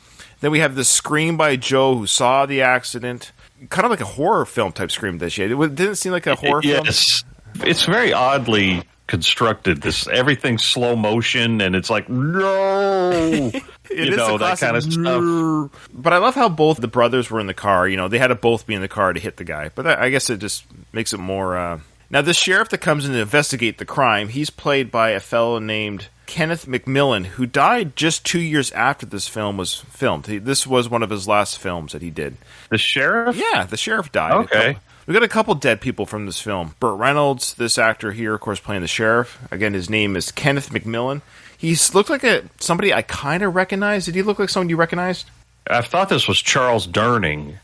Then we have this scream by Joe, who saw the accident. Kind of like a horror film type scream that she had. It didn't seem like a horror film. Yes. It's very oddly constructed. Everything's slow motion, and it's like, no! That kind of stuff. But I love how both the brothers were in the car. They had to both be in the car to hit the guy. But I guess it just makes it more... Now, the sheriff that comes in to investigate the crime, he's played by a fellow named Kenneth McMillan, who died just 2 years after this film was filmed. This was one of his last films that he did. The sheriff? Yeah, the sheriff died. Okay. We got a couple dead people from this film. Burt Reynolds, this actor here, of course, playing the sheriff. Again, his name is Kenneth McMillan. He looked like somebody I kind of recognized. Did he look like someone you recognized? I thought this was Charles Durning,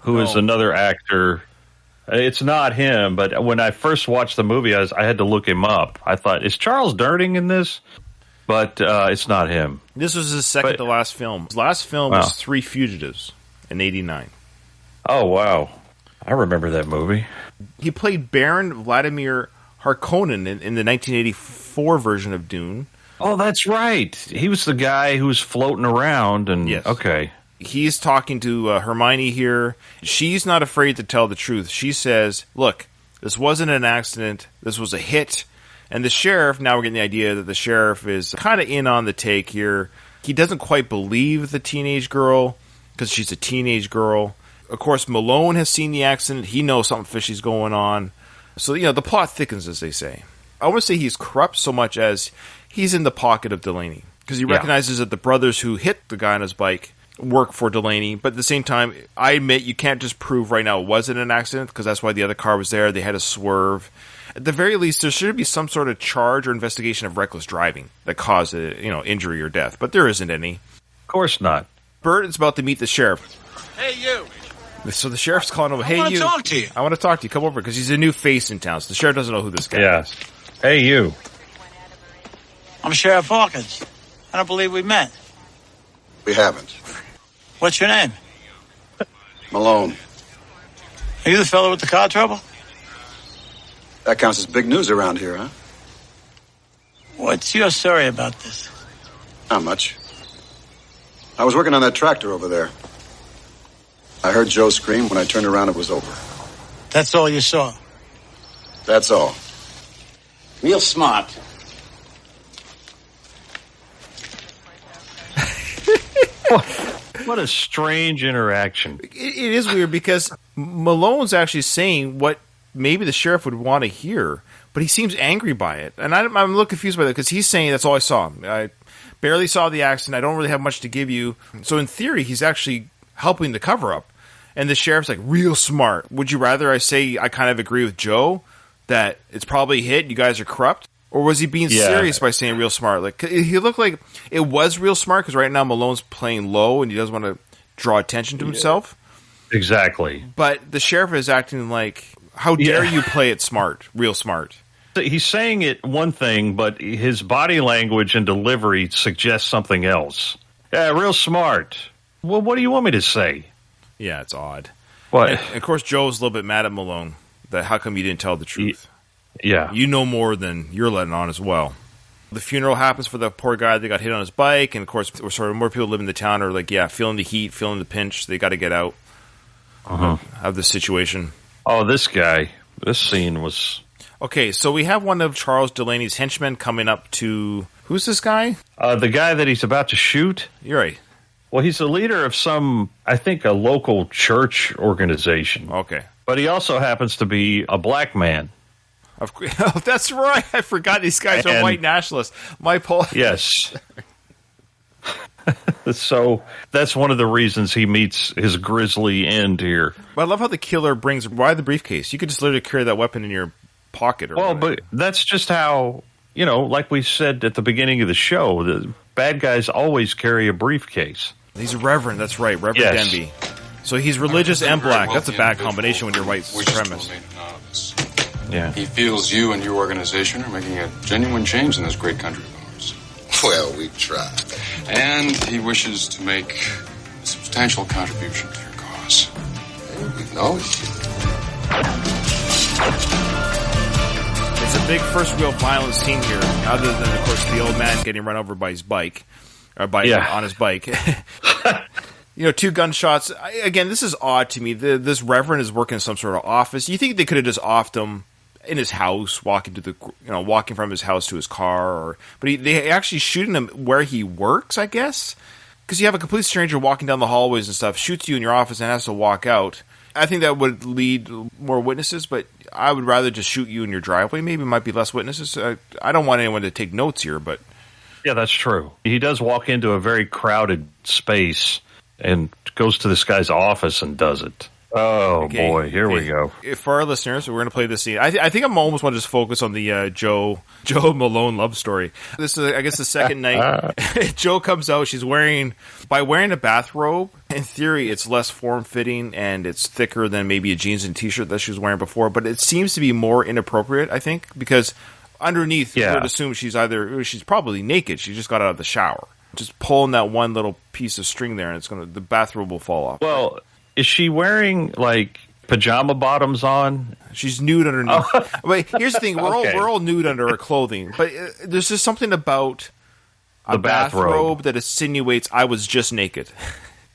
who is another actor. It's not him, but when I first watched the movie, I had to look him up. I thought, is Charles Durning in this? but it's not him. This was his second to last film. His last film Wow. was Three Fugitives in '89. Oh, wow. I remember that movie. He played Baron Vladimir Harkonnen in the 1984 version of Dune. Oh, that's right. He was the guy who was floating around. And Yes. Okay. He's talking to Hermione here. She's not afraid to tell the truth. She says, look, this wasn't an accident. This was a hit. And the sheriff, now we're getting the idea that the sheriff is kind of in on the take here. He doesn't quite believe the teenage girl because she's a teenage girl. Of course, Malone has seen the accident. He knows something fishy's going on. So, the plot thickens, as they say. I wouldn't say he's corrupt so much as he's in the pocket of Delaney because he recognizes that the brothers who hit the guy on his bike work for Delaney, but at the same time, I admit you can't just prove right now it wasn't an accident because that's why the other car was there. They had to swerve. At the very least, there should be some sort of charge or investigation of reckless driving that caused injury or death, but there isn't any. Of course not. Bert is about to meet the sheriff. Hey, you. So the sheriff's calling him. Hey, I want you. to talk to you. I want to talk to you. Come over because he's a new face in town. So the sheriff doesn't know who this guy is. Yes. Hey, you. I'm Sheriff Hawkins. I don't believe we met. We haven't. What's your name? Malone. Are you the fellow with the car trouble? That counts as big news around here, huh? What's your story about this? Not much. I was working on that tractor over there. I heard Joe scream. When I turned around, it was over. That's all you saw. That's all. Real smart. What a strange interaction. It is weird because Malone's actually saying what maybe the sheriff would want to hear, but he seems angry by it. And I'm a little confused by that because he's saying that's all I saw. I barely saw the accident. I don't really have much to give you. So in theory, he's actually helping the cover up. And the sheriff's like, real smart. Would you rather I say I kind of agree with Joe that it's probably a hit, you guys are corrupt? Or was he being serious by saying real smart? Like he looked like it was real smart because right now Malone's playing low and he doesn't want to draw attention to himself. Exactly. But the sheriff is acting like, how dare you play it smart, real smart? He's saying it one thing, but his body language and delivery suggests something else. Yeah, real smart. Well, what do you want me to say? Yeah, it's odd. What? And of course, Joe's a little bit mad at Malone. That how come you didn't tell the truth? Yeah. You know more than you're letting on as well. The funeral happens for the poor guy that got hit on his bike, and of course, sort of more people live in the town are like, feeling the heat, feeling the pinch. They got to get out of the situation. Oh, this guy. This scene was... Okay, so we have one of Charles Delaney's henchmen coming up to... Who's this guy? the guy that he's about to shoot? You're right. Well, he's the leader of some, I think, a local church organization. Okay. But he also happens to be a black man. Oh, that's right. I forgot these guys are white nationalists. Yes. So that's one of the reasons he meets his grisly end here. But I love how the killer brings... Why the briefcase? You could just literally carry that weapon in your pocket. Or whatever. But that's just how, like we said at the beginning of the show, the bad guys always carry a briefcase. He's a reverend. That's right. Reverend Denby. So he's religious and black. That's a bad combination when you're white supremacist. Yeah. He feels you and your organization are making a genuine change in this great country of ours. Well, we tried. And he wishes to make a substantial contribution to your cause. No. It's a big first real violent scene here, other than, of course, the old man getting run over by his bike. Or on his bike. Two gunshots. Again, this is odd to me. This reverend is working in some sort of office. You think they could have just offed him in his house, walking from his house to his car, but they actually shooting him where he works, I guess, because you have a complete stranger walking down the hallways and stuff, shoots you in your office and has to walk out. I think that would lead more witnesses, but I would rather just shoot you in your driveway. Maybe it might be less witnesses. I don't want anyone to take notes here, but. Yeah, that's true. He does walk into a very crowded space and goes to this guy's office and does it. Oh, boy. Here we go. For our listeners, we're going to play this scene. I think I'm almost want to just focus on the Joe Malone love story. This is, I guess, the second night. Joe comes out. She's wearing a bathrobe. In theory, it's less form-fitting and it's thicker than maybe a jeans and t-shirt that she was wearing before. But it seems to be more inappropriate, I think, because underneath, you Yeah. would assume she's probably naked. She just got out of the shower. Just pulling that one little piece of string there, and the bathrobe will fall off. Well, is she wearing like pajama bottoms on? She's nude underneath. Wait, here's the thing: Okay. we're all nude under our clothing, but there's just something about a The bathrobe. that insinuates I was just naked.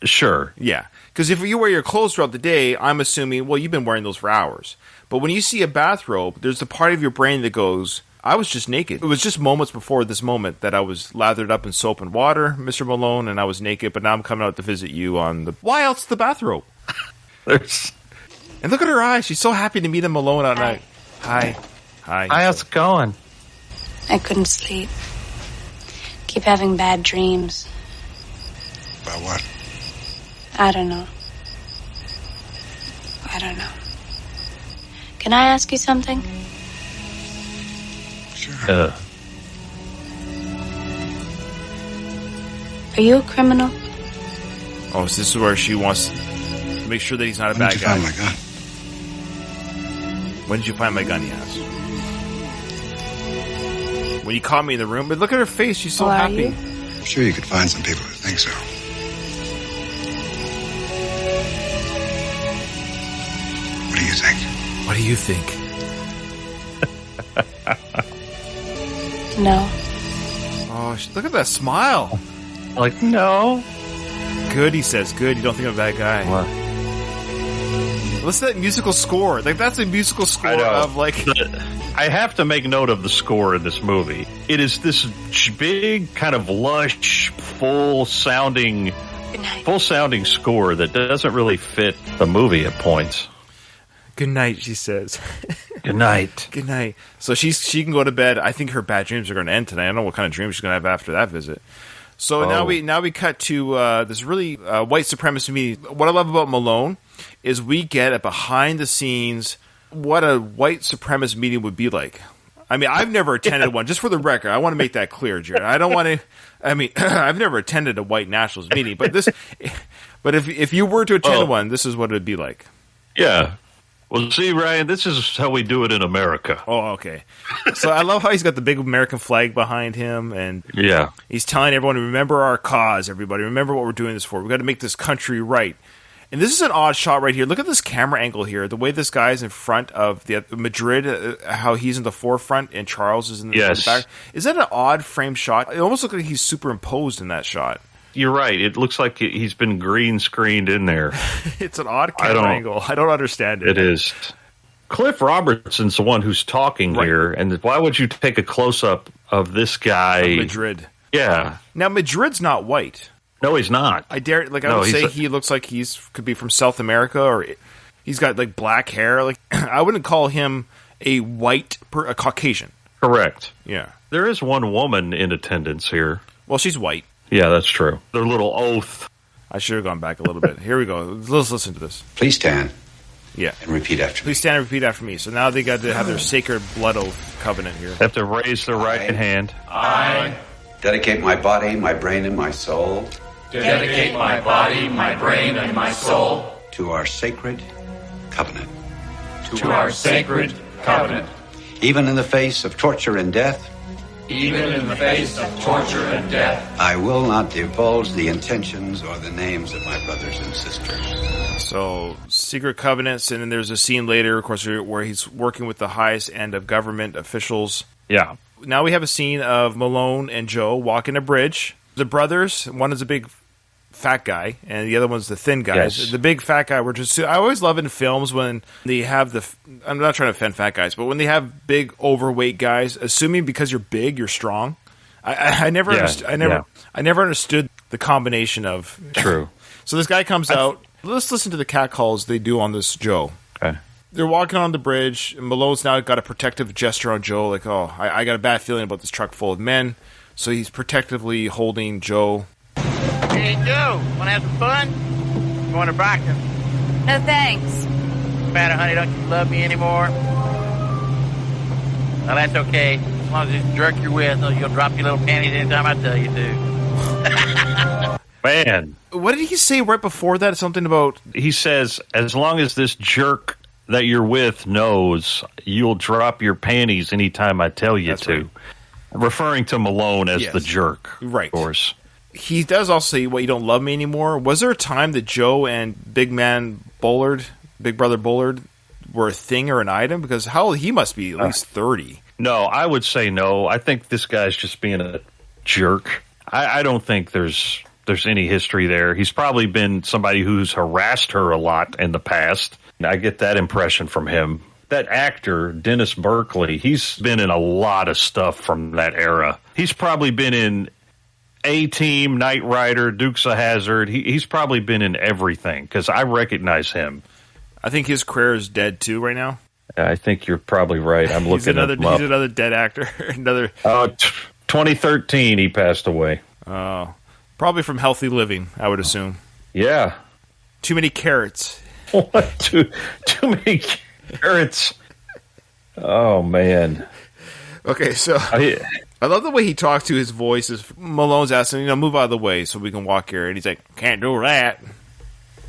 Sure. Yeah, because if you wear your clothes throughout the day, I'm assuming, well, you've been wearing those for hours. But when you see a bathrobe, there's the part of your brain that goes, I was just naked. It was just moments before this moment that I was lathered up in soap and water, Mr. Malone, and I was naked, but now I'm coming out to visit you on the... Why else the bathrobe? There's... And look at her eyes. She's so happy to meet him Malone at night. Hi. Hi, how's it going? I couldn't sleep. Keep having bad dreams. About what? I don't know. Can I ask you something? Sure. Are you a criminal? Oh, so this is where she wants to make sure that he's not a When bad did you guy. find my gun? When did you find my gun, he asks. When you caught me in the room. But look at her face. She's so Who are happy. you? I'm sure you could find some people who think so. What do you think? What do you think? No. Oh, look at that smile. Like, no. Good, he says. Good. You don't think I'm a bad guy. What? What's that musical score? Like, that's a musical score I know. of, like... I have to make note of the score in this movie. It is this big, kind of lush, full-sounding score that doesn't really fit the movie at points. Good night, she says. Good night. Good night. So she can go to bed. I think her bad dreams are going to end tonight. I don't know what kind of dreams she's going to have after that visit. So now we cut to this really white supremacist meeting. What I love about Malone is we get a behind the scenes what a white supremacist meeting would be like. I mean, I've never attended one. Just for the record, I want to make that clear, Jared. I don't want to. I mean, I've never attended a white nationalist meeting, but if you were to attend one, this is what it would be like. Yeah. Well, see, Ryan, this is how we do it in America. Oh, okay. So I love how he's got the big American flag behind him, and Yeah. he's telling everyone to remember our cause, everybody. Remember what we're doing this for. We've got to make this country right. And this is an odd shot right here. Look at this camera angle here. The way this guy is in front of the Madrid, how he's in the forefront and Charles is in the back. Is that an odd frame shot? It almost looks like he's superimposed in that shot. You're right. It looks like he's been green screened in there. It's an odd camera angle. I don't understand it. It is. Cliff Robertson's the one who's talking here, and why would you take a close-up of this guy? Madrid. Yeah. Now, Madrid's not white. No, he's not. I would say he looks like could be from South America, or he's got like black hair. Like I wouldn't call him a a Caucasian. Correct. Yeah. There is one woman in attendance here. Well, she's white. Yeah, that's true. Their little oath. I should have gone back a little bit. Here we go. Let's listen to this. Please stand. Yeah. And repeat after me. Please stand and repeat after me. So now they got to have their sacred blood oath covenant here. They have to raise their right hand. I dedicate my body, my brain, and my soul. Dedicate my body, my brain, and my soul to our sacred covenant. To our sacred covenant. Even in the face of torture and death. Even in the face of torture and death. I will not divulge the intentions or the names of my brothers and sisters. So, secret covenants, and then there's a scene later, of course, where he's working with the highest end of government officials. Yeah. Now we have a scene of Malone and Joe walking a bridge. The brothers, one is a big fat guy, and the other one's the thin guy. Yes. The big fat guy, I always love in films when they have I'm not trying to offend fat guys, but when they have big overweight guys, assuming because you're big, you're strong. I never understood the combination of... True. So this guy comes out. Let's listen to the catcalls they do on this Joe. Okay. They're walking on the bridge, and Malone's now got a protective gesture on Joe, like, oh, I got a bad feeling about this truck full of men. So he's protectively holding Joe. Hey, Joe, want to have some fun? Going to Brockton. No thanks. Matter, honey, don't you love me anymore? Now, that's okay. As long as you jerk your with, you'll drop your little panties anytime I tell you to. Man. What did he say right before that? Something about... He says, as long as this jerk that you're with knows you'll drop your panties anytime I tell you to. Right. Referring to Malone as the jerk, right? Of course. He does also say, "Well, you don't love me anymore." Was there a time that Joe and Big Brother Bullard, were a thing or an item? Because he must be at least 30. No, I would say no. I think this guy's just being a jerk. I don't think there's any history there. He's probably been somebody who's harassed her a lot in the past. I get that impression from him. That actor, Dennis Berkeley, he's been in a lot of stuff from that era. He's probably been in A-Team, Knight Rider, Dukes of Hazzard. He's probably been in everything because I recognize him. I think his career is dead too right now. I think you're probably right. I'm looking at him up. He's another dead actor. 2013 he passed away. Oh, probably from healthy living, I would assume. Yeah. Too many carrots. What? Too many carrots. Oh, man. Okay, so I love the way he talks to his voice. Malone's asking, move out of the way so we can walk here. And he's like, can't do that.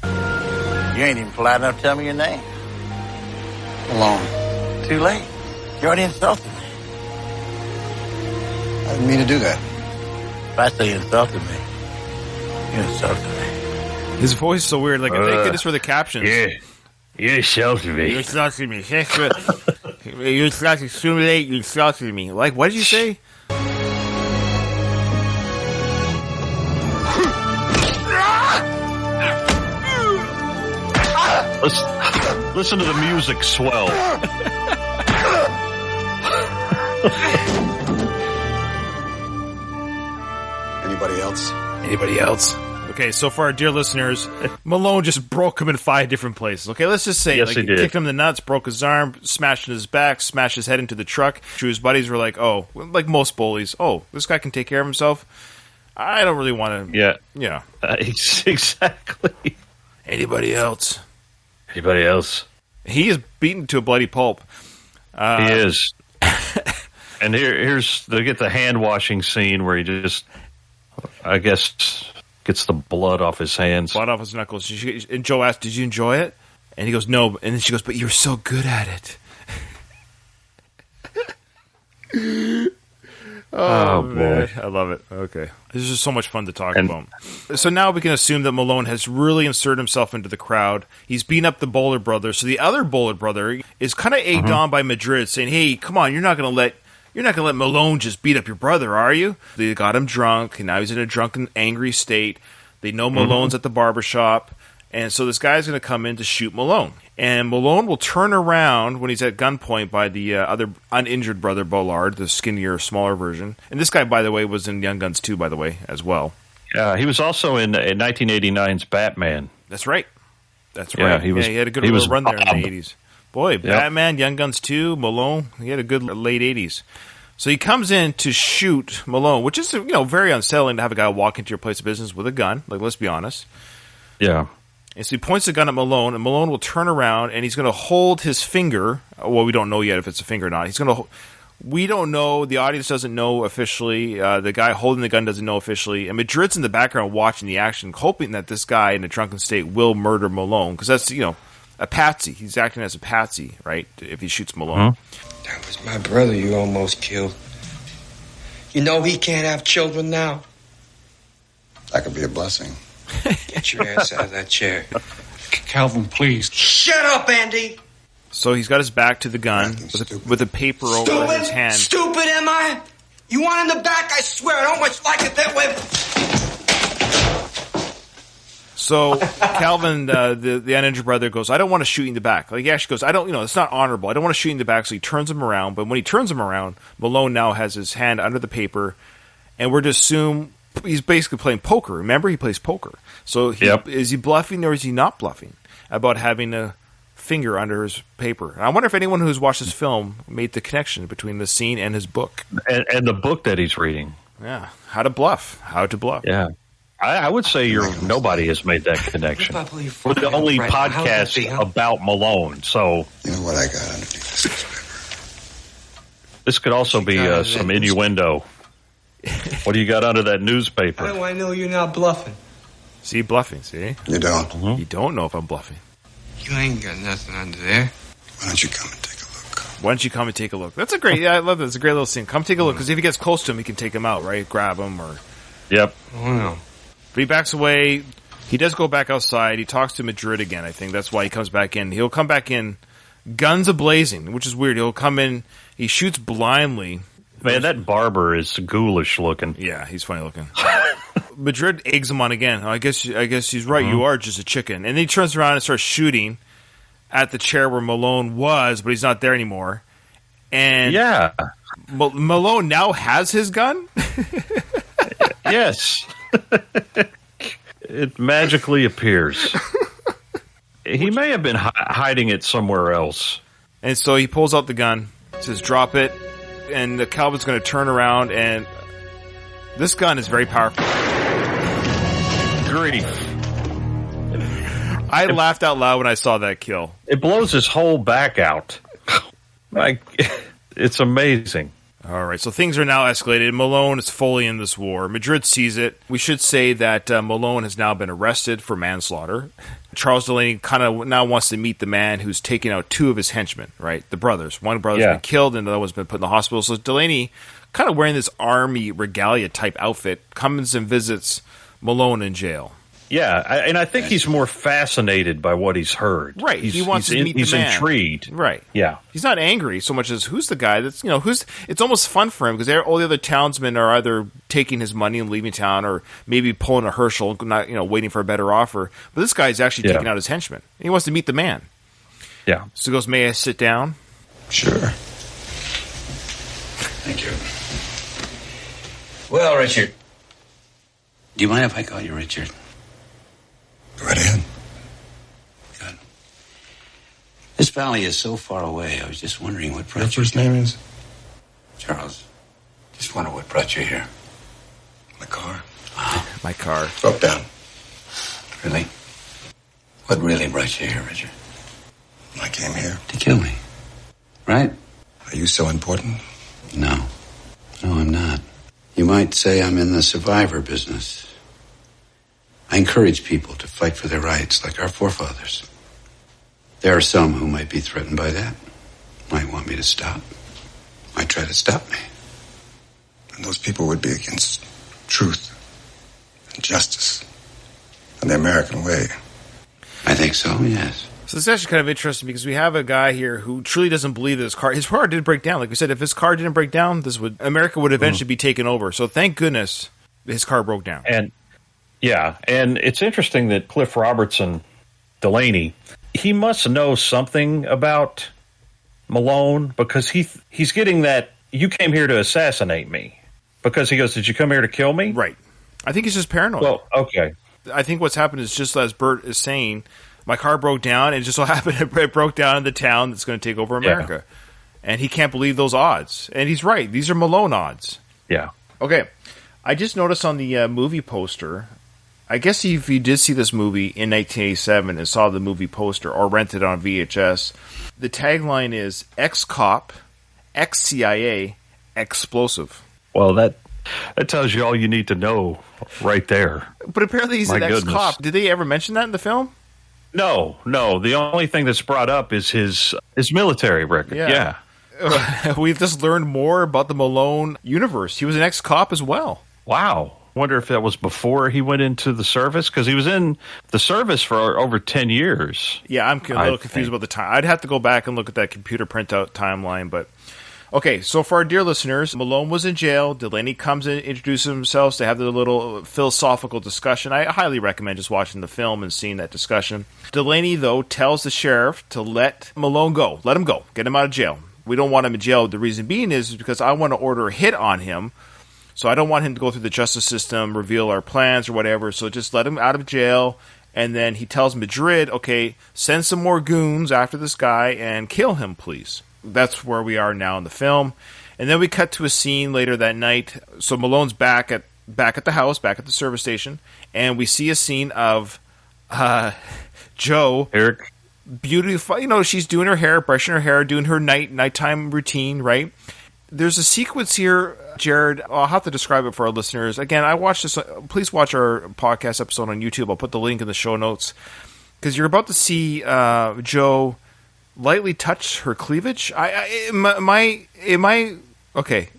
You ain't even polite enough to tell me your name. Malone. Too late. You already insulted me. I didn't mean to do that. If I say you insulted me, you insulted me. His voice is so weird. Like, thank goodness for the captions. Yeah. You insulted me. You insulted me. You insulted me. Like, what did you say? Listen to the music swell. Anybody else? Okay, so for our dear listeners, Malone just broke him in 5 different places. Okay, let's just say, yes, he did. Kicked him in the nuts, broke his arm, smashed his back, smashed his head into the truck. His buddies were like, oh, like most bullies, this guy can take care of himself. I don't really want to. Yeah. Exactly. Anybody else? Anybody else? He is beaten to a bloody pulp. He is. And here's they get the hand washing scene where he just, I guess, gets the blood off his hands. Blood off his knuckles. And Joe asked, did you enjoy it? And he goes, no. And then she goes, but you're so good at it. Oh, man. Boy. I love it. Okay. This is just so much fun to talk about. So now we can assume that Malone has really inserted himself into the crowd. He's beaten up the Bowler brother. So the other Bowler brother is kind of egged on by Madrid, saying, hey, come on, you're not going to let Malone just beat up your brother, are you? They got him drunk, and now he's in a drunken, angry state. They know Malone's at the barbershop, and so this guy's going to come in to shoot Malone. And Malone will turn around when he's at gunpoint by the other uninjured brother, Bullard, the skinnier, smaller version. And this guy, by the way, was in Young Guns 2, by the way, as well. He was also in 1989's Batman. That's right. Yeah, he had a good little run there in the 80s. Boy, Batman, Young Guns 2, Malone, he had a good late 80s. So he comes in to shoot Malone, which is, very unsettling to have a guy walk into your place of business with a gun. Like, let's be honest. Yeah. And so he points the gun at Malone, and Malone will turn around, and he's going to hold his finger. Well, we don't know yet if it's a finger or not. We don't know. The audience doesn't know officially. The guy holding the gun doesn't know officially. And Madrid's in the background watching the action, hoping that this guy in a drunken state will murder Malone. Because that's, a patsy. He's acting as a patsy, right, if he shoots Malone. That was my brother you almost killed. You know he can't have children now. That could be a blessing. Get your ass out of that chair. Calvin, please. Shut up, Andy! So he's got his back to the gun with a paper over his hand. Stupid, am I? You want in the back? I swear I don't much like it that way. So Calvin, the uninjured brother, goes, I don't want to shoot you in the back. Like, he actually goes, it's not honorable. I don't want to shoot you in the back. So he turns him around. But when he turns him around, Malone now has his hand under the paper. And we're to assume he's basically playing poker. Remember, he plays poker. So is he bluffing or is he not bluffing about having a finger under his paper? And I wonder if anyone who's watched this film made the connection between the scene and his book. And the book that he's reading. Yeah. How to bluff. Yeah. I would say nobody has made that connection. We're the only podcast about Malone, so... You know what I got underneath this paper? This could also be some innuendo. What do you got under that newspaper? How do I know you're not bluffing? See, bluffing, see? You don't. You don't know if I'm bluffing. You ain't got nothing under there. Why don't you come and take a look? Why don't you come and take a look? That's a great, yeah, I love that. It's a great little scene. Come take a look, because if he gets close to him, he can take him out, right? Grab him, or... Yep. But he backs away. He does go back outside. He talks to Madrid again, I think. That's why he comes back in. He'll come back in, guns a-blazing, which is weird. He'll come in, he shoots blindly. Man, that barber is ghoulish looking. Yeah, he's funny looking. Madrid eggs him on again. I guess he's right. You are just a chicken. And then he turns around and starts shooting at the chair where Malone was, but he's not there anymore. And yeah, Malone now has his gun? Yes. It magically appears. He may have been hiding it somewhere else. And so he pulls out the gun, says, drop it, and the Calvin's going to turn around, and this gun is very powerful. Grief. I laughed out loud when I saw that kill. It blows his whole back out. Like, it's amazing. All right, so things are now escalated. Malone is fully in this war. Madrid sees it. We should say that Malone has now been arrested for manslaughter. Charles Delaney kind of now wants to meet the man who's taken out two of his henchmen, right? The brothers. One brother's been killed and the other one's been put in the hospital. So Delaney, kind of wearing this army regalia type outfit, comes and visits Malone in jail. Yeah, and I think he's more fascinated by what he's heard. Right, he wants to meet the man. He's intrigued. Right. Yeah. He's not angry so much as who's the guy that's, it's almost fun for him because all the other townsmen are either taking his money and leaving town or maybe pulling a Herschel, not, waiting for a better offer. But this guy's actually taking out his henchmen. And he wants to meet the man. Yeah. So he goes, may I sit down? Sure. Thank you. Well, Richard. Do you mind if I call you Richard? Go right ahead. Good. This valley is so far away. I was just wondering what brought Your first name is? Charles. Just wonder what brought you here. My car. My car. Broke down. Really? What really brought you here, Richard? I came here. To kill me. Right? Are you so important? No. No, I'm not. You might say I'm in the survivor business. I encourage people to fight for their rights like our forefathers. There are some who might be threatened by that, might want me to stop, might try to stop me. And those people would be against truth and justice and the American way. I think so, yes. So this is actually kind of interesting because we have a guy here who truly doesn't believe that his car did break down. Like we said, if his car didn't break down, America would eventually be taken over. So thank goodness his car broke down. And it's interesting that Cliff Robertson, Delaney, he must know something about Malone because he's getting that, you came here to assassinate me. Because he goes, did you come here to kill me? Right. I think he's just paranoid. Well, okay. I think what's happened is just as Bert is saying, my car broke down, and it just so happened it broke down in the town that's going to take over America. Yeah. And he can't believe those odds. And he's right. These are Malone odds. Yeah. Okay. I just noticed on the movie poster, I guess if you did see this movie in 1987 and saw the movie poster or rented on VHS, the tagline is ex-cop, ex-CIA, explosive. Well, that tells you all you need to know right there. But apparently he's an ex-cop. Did they ever mention that in the film? No. The only thing that's brought up is his military record. Yeah. We've just learned more about the Malone universe. He was an ex-cop as well. Wow. Wonder if that was before he went into the service, because he was in the service for over 10 years. Yeah, I'm a little confused about the time. I'd have to go back and look at that computer printout timeline. But okay, so for our dear listeners, Malone was in jail. Delaney comes in, introduces themselves. They have their little philosophical discussion. I highly recommend just watching the film and seeing that discussion. Delaney, though, tells the sheriff to let Malone go. Let him go. Get him out of jail. We don't want him in jail. The reason being is because I want to order a hit on him. So I don't want him to go through the justice system, reveal our plans or whatever. So just let him out of jail. And then he tells Madrid, okay, send some more goons after this guy and kill him, please. That's where we are now in the film. And then we cut to a scene later that night. So Malone's back at the house, back at the service station. And we see a scene of Joe. Eric. Beautiful. She's doing her hair, brushing her hair, doing her nighttime routine, right? There's a sequence here, Jared. I'll have to describe it for our listeners. Again, I watched this. Please watch our podcast episode on YouTube. I'll put the link in the show notes. Because you're about to see Joe lightly touch her cleavage. Am I okay?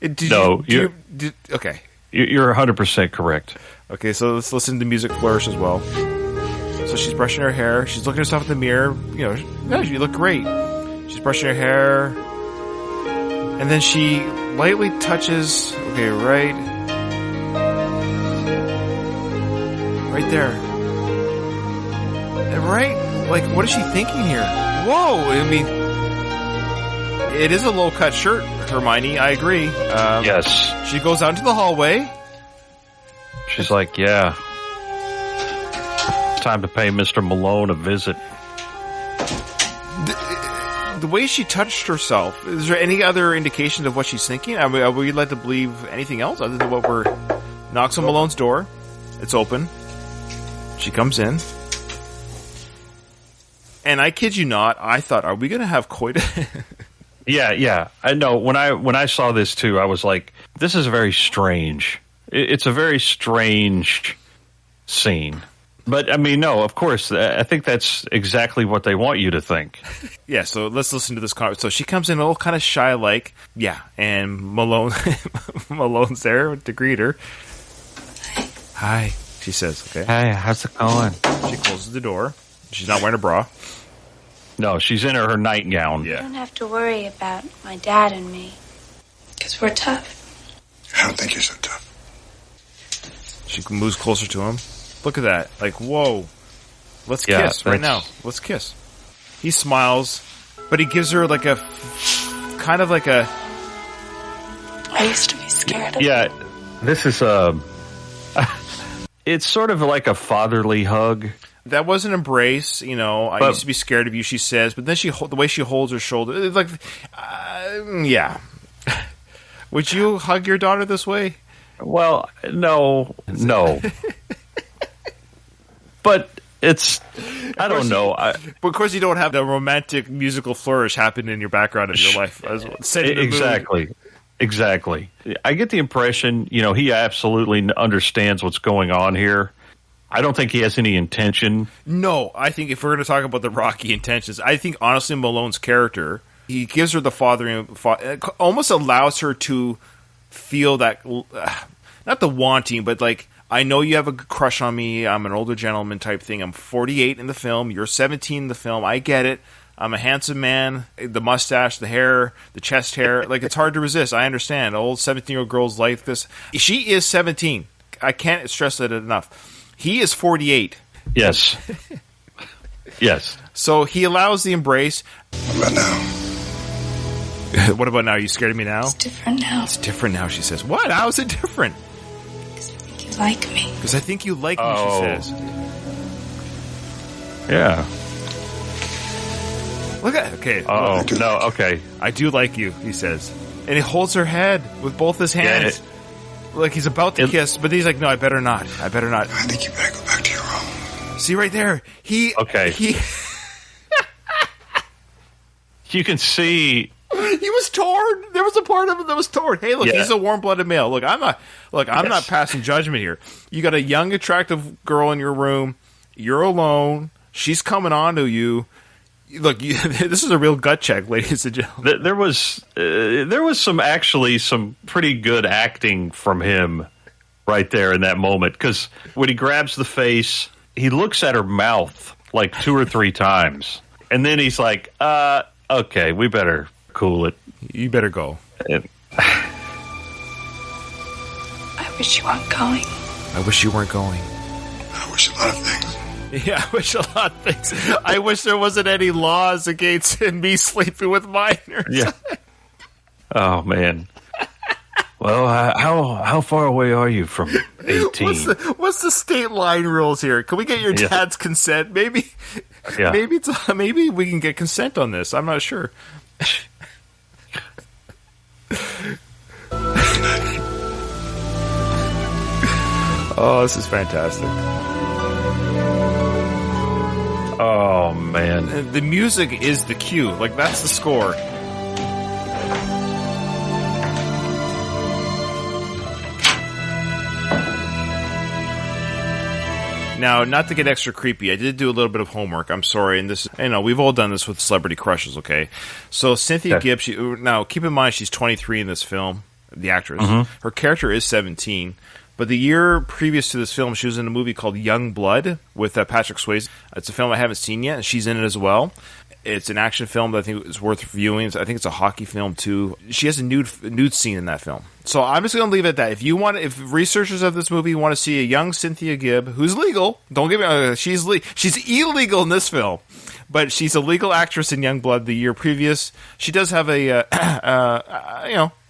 Okay. You're 100% correct. Okay, so let's listen to the music flourish as well. So she's brushing her hair. She's looking at herself in the mirror. You know, you look great. She's brushing her hair. And then she lightly touches, okay, right there. Right? Like, what is she thinking here? Whoa! I mean, it is a low-cut shirt, Hermione. I agree. Yes. She goes out into the hallway. She's like, yeah. It's time to pay Mr. Malone a visit. The way she touched herself, is there any other indication of what she's thinking? Are we led to believe anything else other than what we're... Knocks on Malone's door. It's open. She comes in. And I kid you not, I thought, are we going to have coitus? Yeah. I know. When I saw this too, I was like, this is very strange. It's a very strange scene. But, I mean, no, of course, I think that's exactly what they want you to think. Yeah, so let's listen to this conversation. So she comes in all kind of shy-like. Yeah, and Malone's there to greet her. Hi, she says, okay. Hey, how's it going? She closes the door. She's not wearing a bra. No, she's in her nightgown. You don't have to worry about my dad and me. Because we're tough. I don't think you're so tough. She moves closer to him. Look at that. Like, whoa. Let's kiss right now. Let's kiss. He smiles, but he gives her like a... kind of like a... I used to be scared of Yeah, this is it's sort of like a fatherly hug. That was an embrace, you know. I used to be scared of you, she says. But then the way she holds her shoulder, it's like, yeah. Would you hug your daughter this way? Well, no. But it's, I don't know. But of course, you don't have the romantic musical flourish happen in your background of your life. Exactly. I get the impression, you know, he absolutely understands what's going on here. I don't think he has any intention. No, I think if we're going to talk about the rocky intentions, I think honestly Malone's character, he gives her the fathering, almost allows her to feel that, not the wanting, but like, I know you have a crush on me, I'm an older gentleman type thing, I'm 48 in the film, you're 17 in the film, I get it, I'm a handsome man, the mustache, the hair, the chest hair, like it's hard to resist, I understand, old 17-year-old girls like this. She is 17, I can't stress that enough. He is 48. Yes. Yes. So he allows the embrace. What about now? What about now? Are you scared of me now? It's different now. It's different now, she says. What? How is it different? Because I think you like me. Because I think you like me, she says. Yeah. Look at okay. Oh, no, okay. I do like you, he says. And he holds her head with both his hands. Like he's about to kiss, but he's like, no, I better not. I think you better go back to your room. See right there? He You can see he was torn. There was a part of him that was torn. Hey, look, he's a warm-blooded male. Look, I'm not passing judgment here. You got a young, attractive girl in your room. You're alone. She's coming on to you. Look, this is a real gut check, ladies and gentlemen. There was some pretty good acting from him right there in that moment, because when he grabs the face, he looks at her mouth like 2 or 3 times, and then he's like, okay, we better cool it. You better go. I wish you weren't going. I wish you weren't going. I wish a lot of things. Yeah, I wish a lot of things. I wish there wasn't any laws against me sleeping with minors. Yeah. Oh, man. Well, how far away are you from 18? What's the state line rules here? Can we get your dad's consent? Maybe we can get consent on this. I'm not sure. Oh, this is fantastic. Oh, man. The music is the cue. Like, that's the score. Now, not to get extra creepy, I did do a little bit of homework. I'm sorry, and this, we've all done this with celebrity crushes. Okay, so Cynthia Gibbs. Now, keep in mind she's 23 in this film. The actress, her character is 17. But the year previous to this film, she was in a movie called Young Blood with Patrick Swayze. It's a film I haven't seen yet, and she's in it as well. It's an action film that I think is worth viewing. I think it's a hockey film too. She has a nude scene in that film. So I'm just going to leave it at that. If researchers of this movie want to see a young Cynthia Gibb, who's legal, don't get me, she's illegal in this film, but she's a legal actress in Young Blood the year previous. She does have a,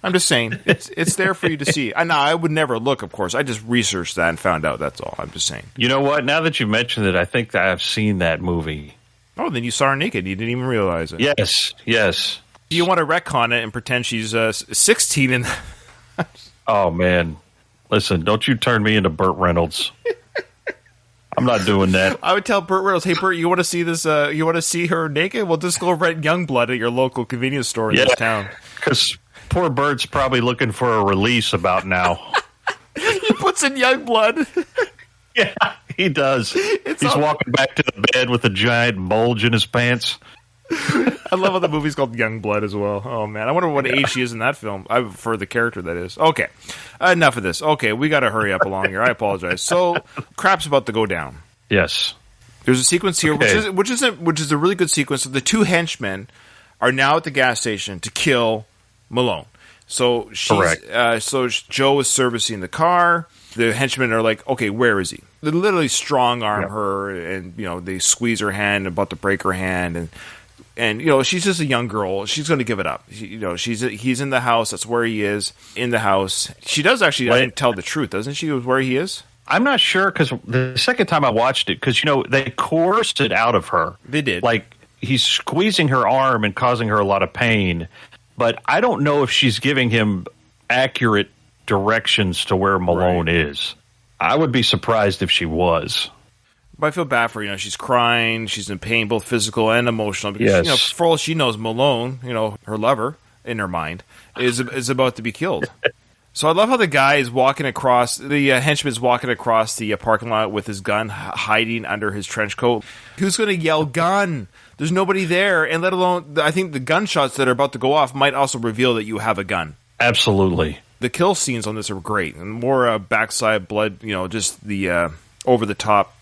I'm just saying, it's there for you to see. I would never look, of course. I just researched that and found out. That's all. I'm just saying. You know what? Now that you mentioned it, I think that I've seen that movie. Oh, then you saw her naked. You didn't even realize it. Yes. You want to retcon it and pretend she's 16 and... Oh, man. Listen, don't you turn me into Burt Reynolds. I'm not doing that. I would tell Burt Reynolds, hey, Burt, you want to see this? You want to see her naked? Well, just go rent Youngblood at your local convenience store in this town. Because poor Burt's probably looking for a release about now. He puts in Youngblood. Yeah, he does. He's walking back to the bed with a giant bulge in his pants. I love how the movie's called Young Blood as well. Oh, man. I wonder what age she is in that film. I prefer the character, that is. Okay. Enough of this. Okay, we got to hurry up along here. I apologize. So, crap's about to go down. Yes. There's a sequence here, which is a really good sequence. The two henchmen are now at the gas station to kill Malone. So, so Joe is servicing the car. The henchmen are like, okay, where is he? They literally strong arm her, and they squeeze her hand, about to break her hand, and she's just a young girl. She's going to give it up. He's in the house. That's where he is, in the house. She does actually, I think, tell the truth, doesn't she? Where he is. I'm not sure because the second time I watched it, because they coerced it out of her. They did. Like he's squeezing her arm and causing her a lot of pain, but I don't know if she's giving him accurate directions to where Malone is. I would be surprised if she was. But I feel bad for her. She's crying. She's in pain, both physical and emotional. Because, for all she knows, Malone, her lover, in her mind, is about to be killed. So I love how the guy is walking across, the henchman is walking across the parking lot with his gun hiding under his trench coat. Who's going to yell gun? There's nobody there. And let alone, I think the gunshots that are about to go off might also reveal that you have a gun. Absolutely. The kill scenes on this are great. And more backside blood, just the over-the-top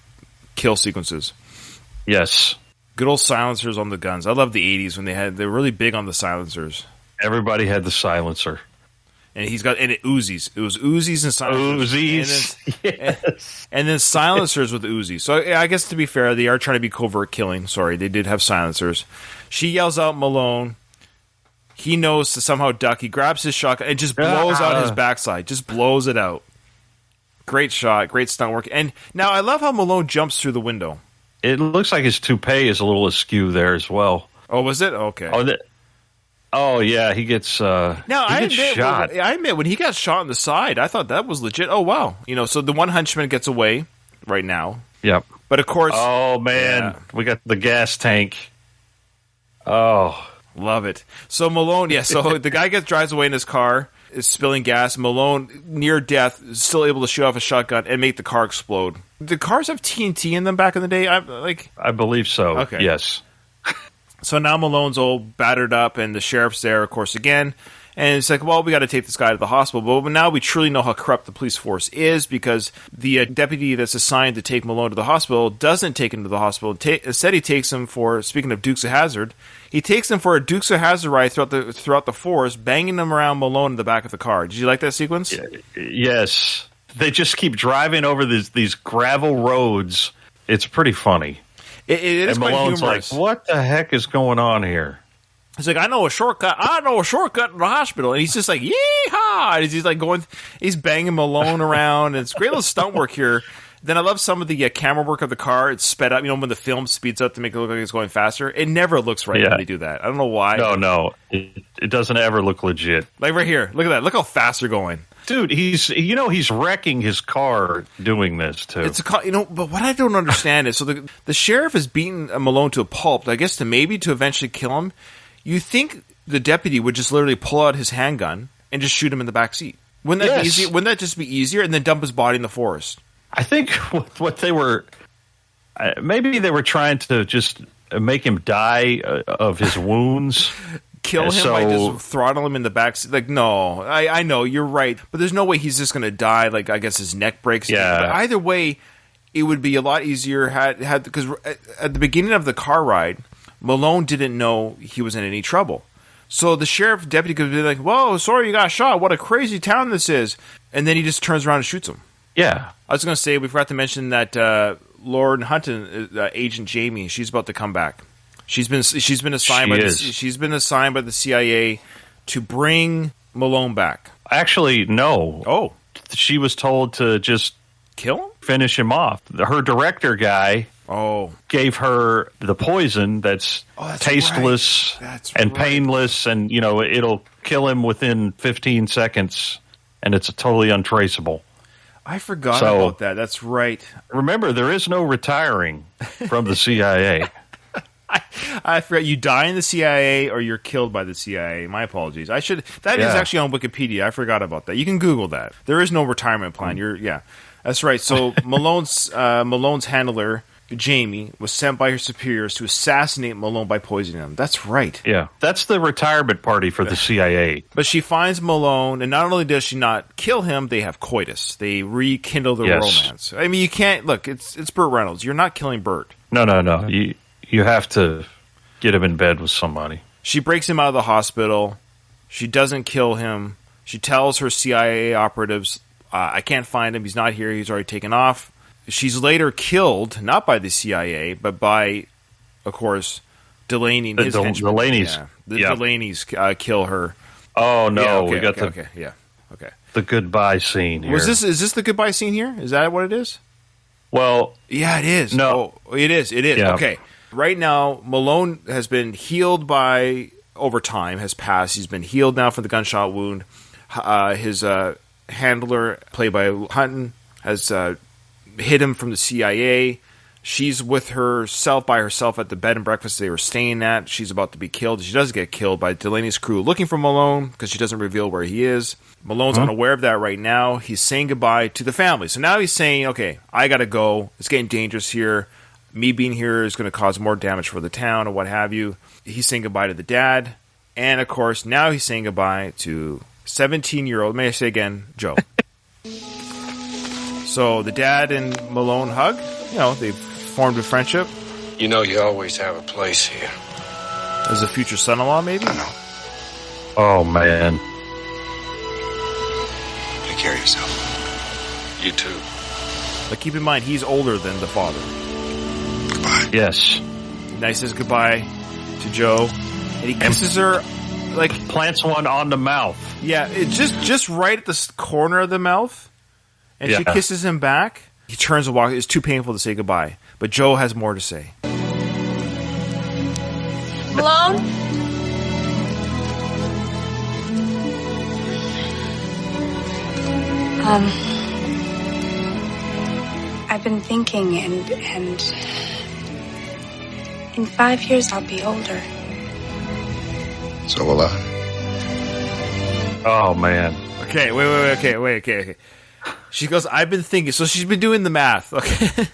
kill sequences. Yes. Good old silencers on the guns. I love the 80s when they were really big on the silencers. Everybody had the silencer. And it Uzis. It was Uzis and silencers. Uzis. And then silencers with Uzis. So I guess to be fair, they are trying to be covert killing. Sorry, they did have silencers. She yells out Malone. He knows to somehow duck. He grabs his shotgun and just blows out his backside. Just blows it out. Great shot. Great stunt work. And now I love how Malone jumps through the window. It looks like his toupee is a little askew there as well. Oh, was it? Okay. Oh yeah, he gets shot. I admit, when he got shot in the side, I thought that was legit. Oh, wow. So the one henchman gets away right now. Yep. But of course... Oh, man. We got the gas tank. Oh... Love it. So Malone, so the guy drives away in his car, is spilling gas. Malone, near death, is still able to shoot off a shotgun and make the car explode. Did cars have TNT in them back in the day? I believe so. Okay. Yes. So now Malone's all battered up, and the sheriff's there, of course, again. And it's like, well, we got to take this guy to the hospital. But now we truly know how corrupt the police force is, because the deputy that's assigned to take Malone to the hospital doesn't take him to the hospital. Instead, he takes him for, speaking of Dukes of Hazzard, he takes him for a Dukes of Hazzard ride throughout the forest, banging him around Malone in the back of the car. Did you like that sequence? Yes. They just keep driving over these gravel roads. It's pretty funny. It is quite Malone's humorous. Like, what the heck is going on here? He's like, I know a shortcut to the hospital. And he's just like, yeehaw! And he's like he's banging Malone around. And it's great little stunt work here. Then I love some of the camera work of the car. It's sped up. When the film speeds up to make it look like it's going faster. It never looks right when they do that. I don't know why. No. It doesn't ever look legit. Like right here. Look at that. Look how fast they're going. Dude, he's wrecking his car doing this too. It's but what I don't understand is, so the sheriff is beating Malone to a pulp, I guess to eventually kill him. You think the deputy would just literally pull out his handgun and just shoot him in the back seat? Wouldn't that be easy? Wouldn't that just be easier? And then dump his body in the forest? I think what they were, maybe they were trying to just make him die of his wounds. Kill him by just throttle him in the back. Like, no, I know, you're right. But there's no way he's just going to die. Like, I guess his neck breaks. Yeah. But either way, it would be a lot easier because at the beginning of the car ride, Malone didn't know he was in any trouble. So the sheriff deputy could be like, whoa, sorry you got shot. What a crazy town this is. And then he just turns around and shoots him. Yeah. I was going to say, we forgot to mention that Lauren Hunton, Agent Jamie, she's about to come back. She's been assigned by the CIA to bring Malone back. Actually, no. Oh. She was told to just kill him? Finish him off. Her director guy gave her the poison that's tasteless and painless, and it'll kill him within 15 seconds, and it's totally untraceable. I forgot about that. That's right. Remember, there is no retiring from the CIA. I forgot. You die in the CIA or you're killed by the CIA. My apologies. That is actually on Wikipedia. I forgot about that. You can Google that. There is no retirement plan. That's right. So Malone's handler, Jamie, was sent by her superiors to assassinate Malone by poisoning him. That's right. Yeah. That's the retirement party for the CIA. But she finds Malone, and not only does she not kill him, they have coitus. They rekindle the romance. I mean, you can't... Look, it's Burt Reynolds. You're not killing Burt. No. You have to get him in bed with somebody. She breaks him out of the hospital. She doesn't kill him. She tells her CIA operatives, I can't find him. He's not here. He's already taken off. She's later killed, not by the CIA, but by, of course, Delaney and his henchmen. Delaney's. Yeah. The Delaney's kill her. Oh, no. Yeah, okay. The goodbye scene here. Is this the goodbye scene here? Is that what it is? Well... Yeah, it is. No. Oh, it is. Yeah. Okay. Right now, Malone has been healed over time, has passed. He's been healed now from the gunshot wound. His handler, played by Hunton, has hid him from the CIA. She's with herself by herself at the bed and breakfast they were staying at. She's about to be killed. She does get killed by Delaney's crew looking for Malone because she doesn't reveal where he is. Malone's unaware of that right now. He's saying goodbye to the family. So now he's saying, okay, I got to go. It's getting dangerous here. Me being here is going to cause more damage for the town or what have you. He's saying goodbye to the dad. And, of course, now he's saying goodbye to 17-year-old, may I say again, Joe. So the dad and Malone hug. They've formed a friendship. You always have a place here. As a future son-in-law, maybe? I know. Oh, man. Take care of yourself. You too. But keep in mind, he's older than the father. Goodbye. Yes. Now he says goodbye to Joe, and he kisses her, like plants one on the mouth. Yeah, it just right at the corner of the mouth, and she kisses him back. He turns and walks. It's too painful to say goodbye, but Joe has more to say. Malone? I've been thinking, and in 5 years I'll be older. So will I. Oh, man. Okay, wait, okay. She goes, I've been thinking. So she's been doing the math. Okay.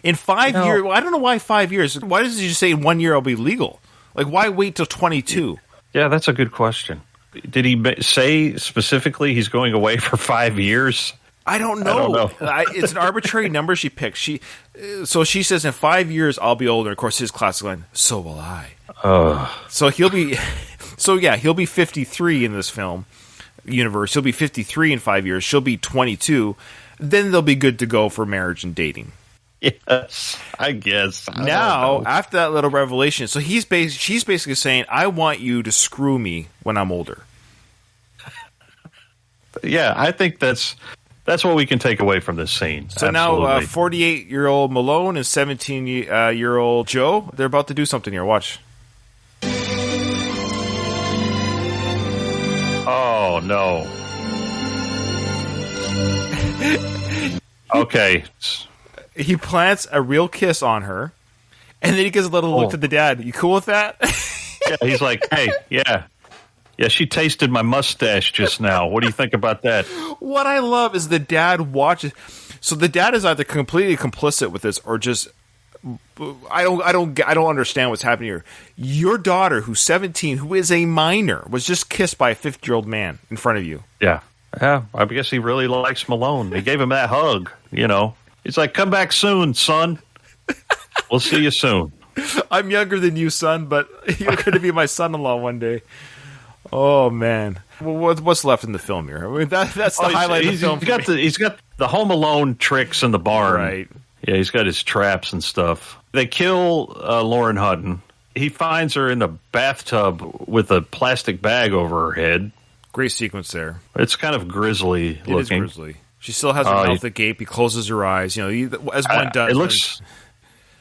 In 5 years, well, I don't know why 5 years. Why doesn't she just say in 1 year I'll be legal? Like, why wait till 22? Yeah, that's a good question. Did he say specifically he's going away for 5 years? I don't know. It's an arbitrary number she picked. So she says in 5 years I'll be older. Of course, his classic line, so will I. So he'll be 53 in this film universe. He'll be 53 in 5 years. She'll be 22. Then they'll be good to go for marriage and dating. Yes, I guess. Now, after that little revelation, so she's basically saying, I want you to screw me when I'm older. Yeah, I think that's what we can take away from this scene. So now 48-year-old Malone and 17-year-old Joe, they're about to do something here. Watch. Oh, no. Okay. He plants a real kiss on her, and then he gives a little look to the dad. You cool with that? Yeah, he's like, hey, yeah. Yeah, she tasted my mustache just now. What do you think about that? What I love is the dad watches. So the dad is either completely complicit with this or just I don't understand what's happening here. Your daughter, who's 17, who is a minor, was just kissed by a 50-year-old man in front of you. Yeah. Yeah, I guess he really likes Malone. He gave him that hug, you know. He's like, come back soon, son. We'll see you soon. I'm younger than you, son, but you're going to be my son-in-law one day. Oh, man. Well, what's left in the film here? I mean, that's the highlight of the film. He's got the Home Alone tricks in the barn. Right. Yeah, he's got his traps and stuff. They kill Lauren Hutton. He finds her in the bathtub with a plastic bag over her head. Great sequence there. It's kind of grisly looking. It is grisly. She still has her mouth agape. He closes her eyes. You know, as one does. It looks...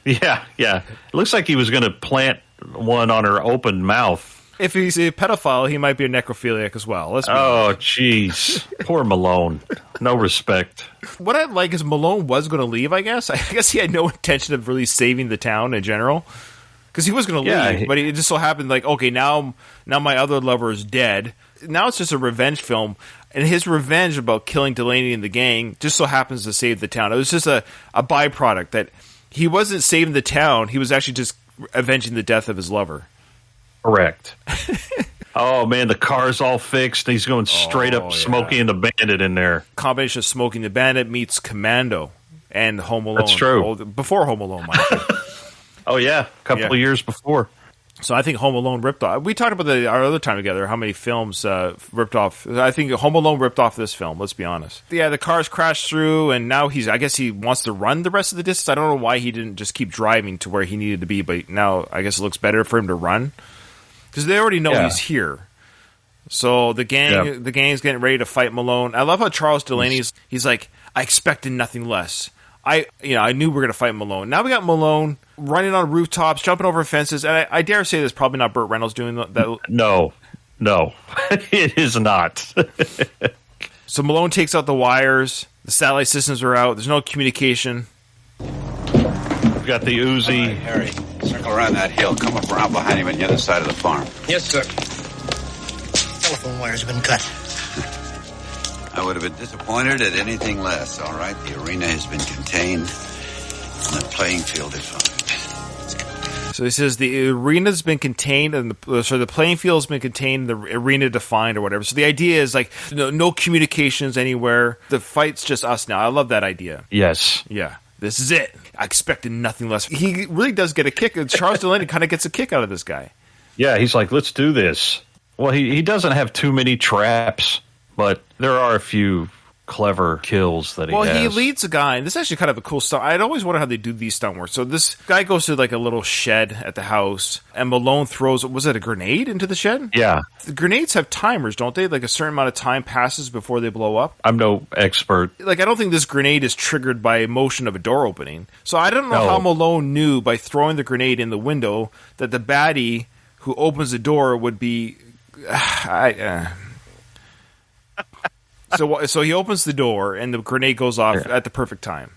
Yeah. It looks like he was going to plant one on her open mouth. If he's a pedophile, he might be a necrophiliac as well. Oh, jeez. Poor Malone. No respect. What I like is Malone was going to leave, I guess. I guess he had no intention of really saving the town in general. Because he was going to leave, but it just so happened, like, okay, now my other lover is dead. Now it's just a revenge film. And his revenge about killing Delaney and the gang just so happens to save the town. It was just a byproduct that he wasn't saving the town. He was actually just avenging the death of his lover. Correct. Oh, man, the car's all fixed. He's going straight up Smokey and the Bandit in there. Combination of Smokey and the Bandit meets Commando and Home Alone. That's true. Before Home Alone, Mike. Oh, yeah. A couple of years before. So I think Home Alone ripped off. We talked about our other time together, how many films ripped off. I think Home Alone ripped off this film, let's be honest. Yeah, the cars crashed through, and now I guess he wants to run the rest of the distance. I don't know why he didn't just keep driving to where he needed to be, but now I guess it looks better for him to run. Because they already know he's here. So the gang's getting ready to fight Malone. I love how Charles Delaney's, he's like, I expected nothing less. I knew we were going to fight Malone. Now we got Malone running on rooftops, jumping over fences, and I dare say that's probably not Burt Reynolds doing that. No, it is not. So Malone takes out the wires. The satellite systems are out. There's no communication. We've got the Uzi. Right, Harry, circle around that hill. Come up around behind him on the other side of the farm. Yes, sir. Telephone wires have been cut. I would have been disappointed at anything less, all right? The arena has been contained, and the playing field defined. So he says the arena's been contained, and the playing field's been contained, the arena defined, or whatever. So the idea is like no communications anywhere. The fight's just us now. I love that idea. Yes. Yeah. This is it. I expected nothing less. He really does get a kick. Charles Delaney kind of gets a kick out of this guy. Yeah, he's like, let's do this. Well, he doesn't have too many traps, but there are a few clever kills that he has. Well, he leads a guy, and this is actually kind of a cool stunt. I'd always wonder how they do these stunt work. So this guy goes to like a little shed at the house, and Malone throws, was it a grenade into the shed? Yeah. The grenades have timers, don't they? Like a certain amount of time passes before they blow up? I'm no expert. Like, I don't think this grenade is triggered by motion of a door opening. So I don't know how Malone knew by throwing the grenade in the window that the baddie who opens the door would be... So he opens the door, and the grenade goes off at the perfect time.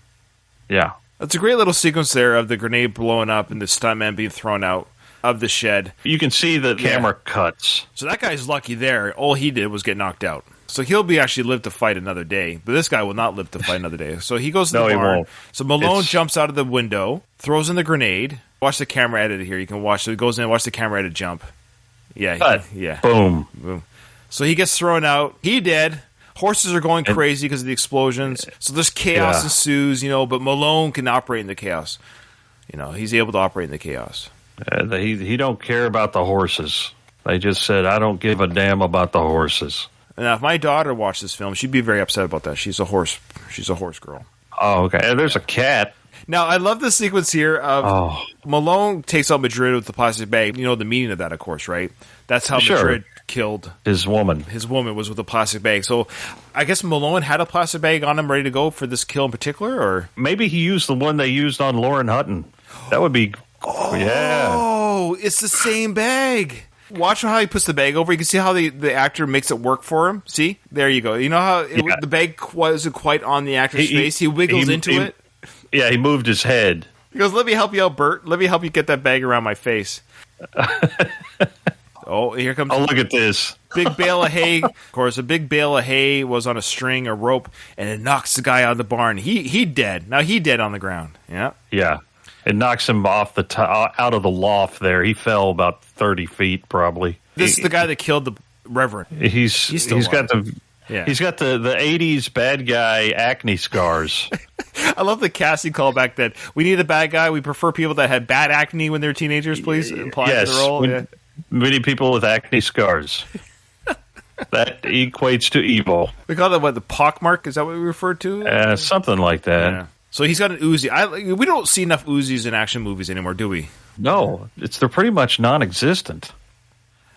Yeah. That's a great little sequence there of the grenade blowing up and the stuntman being thrown out of the shed. You can see the camera cuts. So that guy's lucky there. All he did was get knocked out. So he'll actually live to fight another day. But this guy will not live to fight another day. So he goes to the barn. He won't. So Malone jumps out of the window, throws in the grenade. Watch the camera edit here. You can watch. So he goes in and watch the camera edit jump. Yeah. Yeah. Boom. So he gets thrown out. He dead. Horses are going crazy because of the explosions. So there's chaos ensues, but Malone can operate in the chaos. He's able to operate in the chaos. He don't care about the horses. They just said, I don't give a damn about the horses. Now, if my daughter watched this film, she'd be very upset about that. She's a horse girl. Oh, okay. And there's a cat. Now, I love the sequence here of Malone takes out Madrid with the plastic bag. You know the meaning of that, of course, right? That's how Madrid killed his woman. His woman was with a plastic bag. So I guess Malone had a plastic bag on him ready to go for this kill in particular, or maybe he used the one they used on Lauren Hutton. That would be Oh, it's the same bag. Watch how he puts the bag over. You can see how the actor makes it work for him. See? There you go. You know how the bag wasn't quite on the actor's face? He wiggles into it. Yeah, he moved his head. He goes, let me help you out, Bert. Let me help you get that bag around my face. Oh, here comes... Oh, look at this. big bale of hay. Of course, a big bale of hay was on a string, a rope, and it knocks the guy out of the barn. He dead. Now he dead on the ground. Yeah. Yeah. It knocks him off out of the loft there. He fell about 30 feet probably. This is the guy that killed the Reverend. He's got the 80s bad guy acne scars. I love the casting callback that we need a bad guy. We prefer people that had bad acne when they were teenagers, please. Apply to the role. Many people with acne scars. That equates to evil. We call that, the pockmark? Is that what we refer to? Something like that. Yeah. So he's got an Uzi. We don't see enough Uzis in action movies anymore, do we? No. They're pretty much non-existent.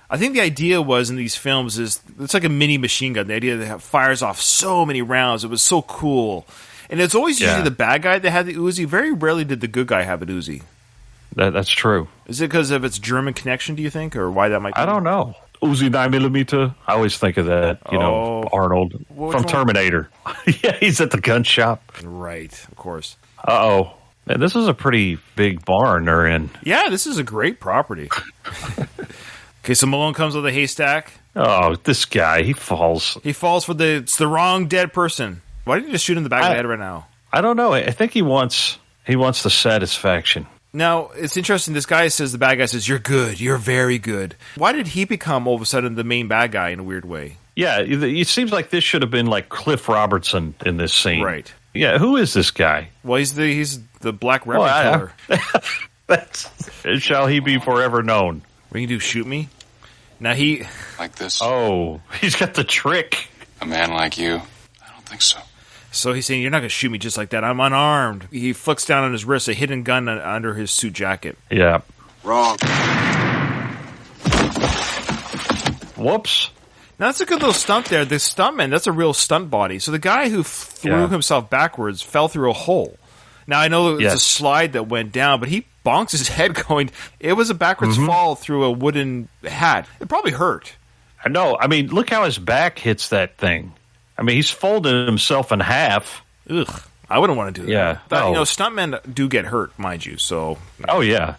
I think the idea was in these films is it's like a mini machine gun. The idea that it fires off so many rounds. It was so cool. And it's always usually the bad guy that had the Uzi. Very rarely did the good guy have an Uzi. That's true. Is it because of its German connection, do you think? Or why that might be? I don't know. Uzi 9mm. I always think of that, Arnold from Terminator. Yeah, he's at the gun shop. Right, of course. Uh-oh. Man, this is a pretty big barn they're in. Yeah, this is a great property. Okay, so Malone comes with a haystack. Oh, this guy, he falls. He falls for it's the wrong dead person. Why did you just shoot him in the back of the head right now? I don't know. I think he wants the satisfaction. Now, it's interesting. This guy says, the bad guy says, "You're good. You're very good." Why did he become, all of a sudden, the main bad guy in a weird way? Yeah, it seems like this should have been like Cliff Robertson in this scene. Right. Yeah, who is this guy? Well, he's the Black Reverend killer. Shall he be forever known? What can you do, shoot me? Now Like this? Oh, he's got the trick. A man like you? I don't think so. So he's saying, "You're not going to shoot me just like that. I'm unarmed." He flicks down on his wrist a hidden gun under his suit jacket. Yeah. Wrong. Whoops. Now, that's a good little stunt there. The stuntman, that's a real stunt body. So the guy who threw himself backwards fell through a hole. Now, I know it was a slide that went down, but he bonks his head going, it was a backwards fall through a wooden hat. It probably hurt. I know. I mean, look how his back hits that thing. I mean, he's folded himself in half. Ugh. I wouldn't want to do that. Yeah. But, stuntmen do get hurt, mind you, so. Oh, yeah.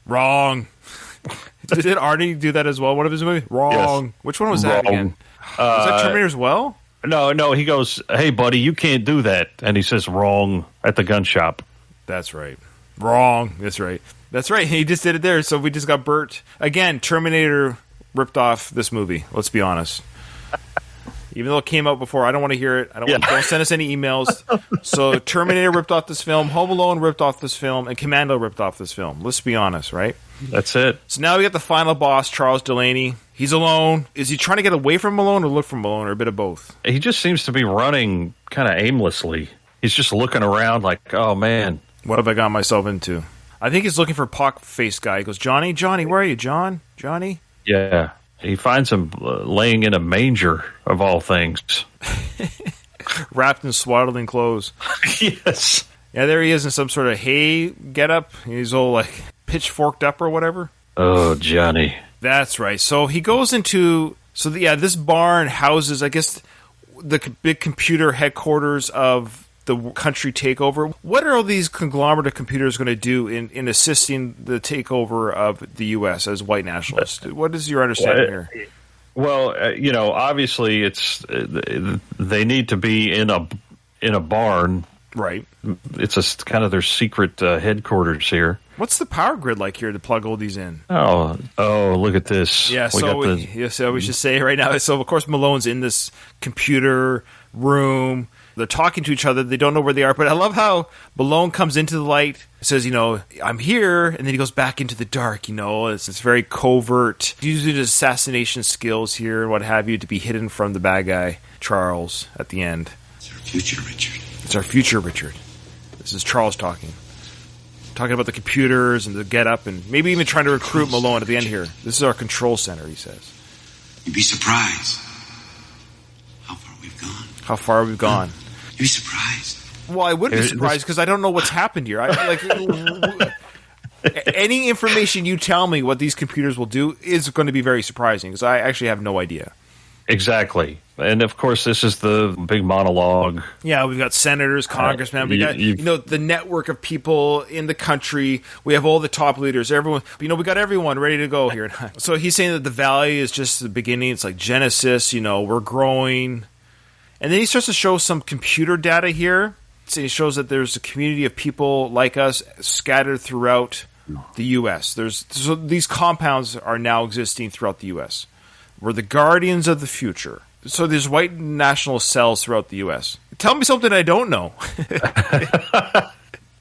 Wrong. Did Arnie do that as well? One of his movies? Wrong. Yes. Which one was that again? Was that Terminator as well? No. He goes, "Hey, buddy, you can't do that." And he says, "Wrong," at the gun shop. That's right. Wrong. That's right. That's right. He just did it there. So we just got Bert. Again, Terminator ripped off this movie. Let's be honest. Even though it came out before, I don't want to hear it. Don't send us any emails. So Terminator ripped off this film, Home Alone ripped off this film, and Commando ripped off this film. Let's be honest, right? That's it. So now we got the final boss, Charles Delaney. He's alone. Is he trying to get away from Malone or look for Malone, or a bit of both? He just seems to be running kind of aimlessly. He's just looking around like, oh, man. What have I got myself into? I think he's looking for a pock-faced guy. He goes, Johnny, where are you, John? Johnny? Yeah. He finds him laying in a manger, of all things. Wrapped in swaddling clothes. Yes. Yeah, there he is in some sort of hay getup. He's all like pitchforked up or whatever. Oh, Johnny. That's right. So he goes into... this barn houses, I guess, the big computer headquarters of the country takeover. What are all these conglomerate of computers going to do in assisting the takeover of the U.S. as white nationalists? What is your understanding here? Well, obviously it's they need to be in a barn. Right. It's a kind of their secret headquarters here. What's the power grid like here to plug all these in? Oh, look at this. Yeah, so we should say right now. So, of course, Malone's in this computer room. They're talking to each other. They don't know where they are. But I love how Malone comes into the light, says, "I'm here," and then he goes back into the dark. It's very covert. Using his assassination skills here and what have you to be hidden from the bad guy, Charles, at the end. It's our future, Richard. It's our future, Richard. This is Charles talking about the computers and the get-up and maybe even trying to recruit Malone at the end here. This is our control center, he says. You'd be surprised how far we've gone. You'd be surprised. Well, I would be surprised because I don't know what's happened here. Any information you tell me what these computers will do is going to be very surprising because I actually have no idea. Exactly. And, of course, this is the big monologue. Yeah, we've got senators, congressmen. We got, the network of people in the country. We have all the top leaders. Everyone, we got everyone ready to go here. So he's saying that the valley is just the beginning. It's like Genesis, we're growing. And then he starts to show some computer data here. So he shows that there's a community of people like us scattered throughout the U.S. So these compounds are now existing throughout the U.S. We're the guardians of the future. So there's white national cells throughout the U.S. Tell me something I don't know.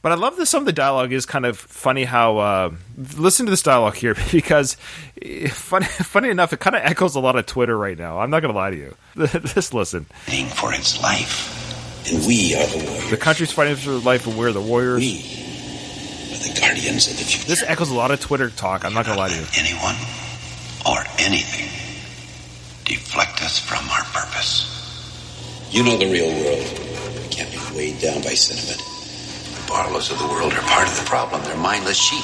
But I love that some of the dialogue is kind of funny how... listen to this dialogue here, because funny enough, it kind of echoes a lot of Twitter right now. I'm not going to lie to you. Just listen. Fighting for its life, and we are the warriors. The country's fighting for its life, and we're the warriors. We are the guardians of the future. This echoes a lot of Twitter talk. I'm not going to lie to you. Anyone or anything deflect us from our purpose. You know the real world. We can't be weighed down by sentiment. The Barlows of the world are part of the problem. They're mindless sheep.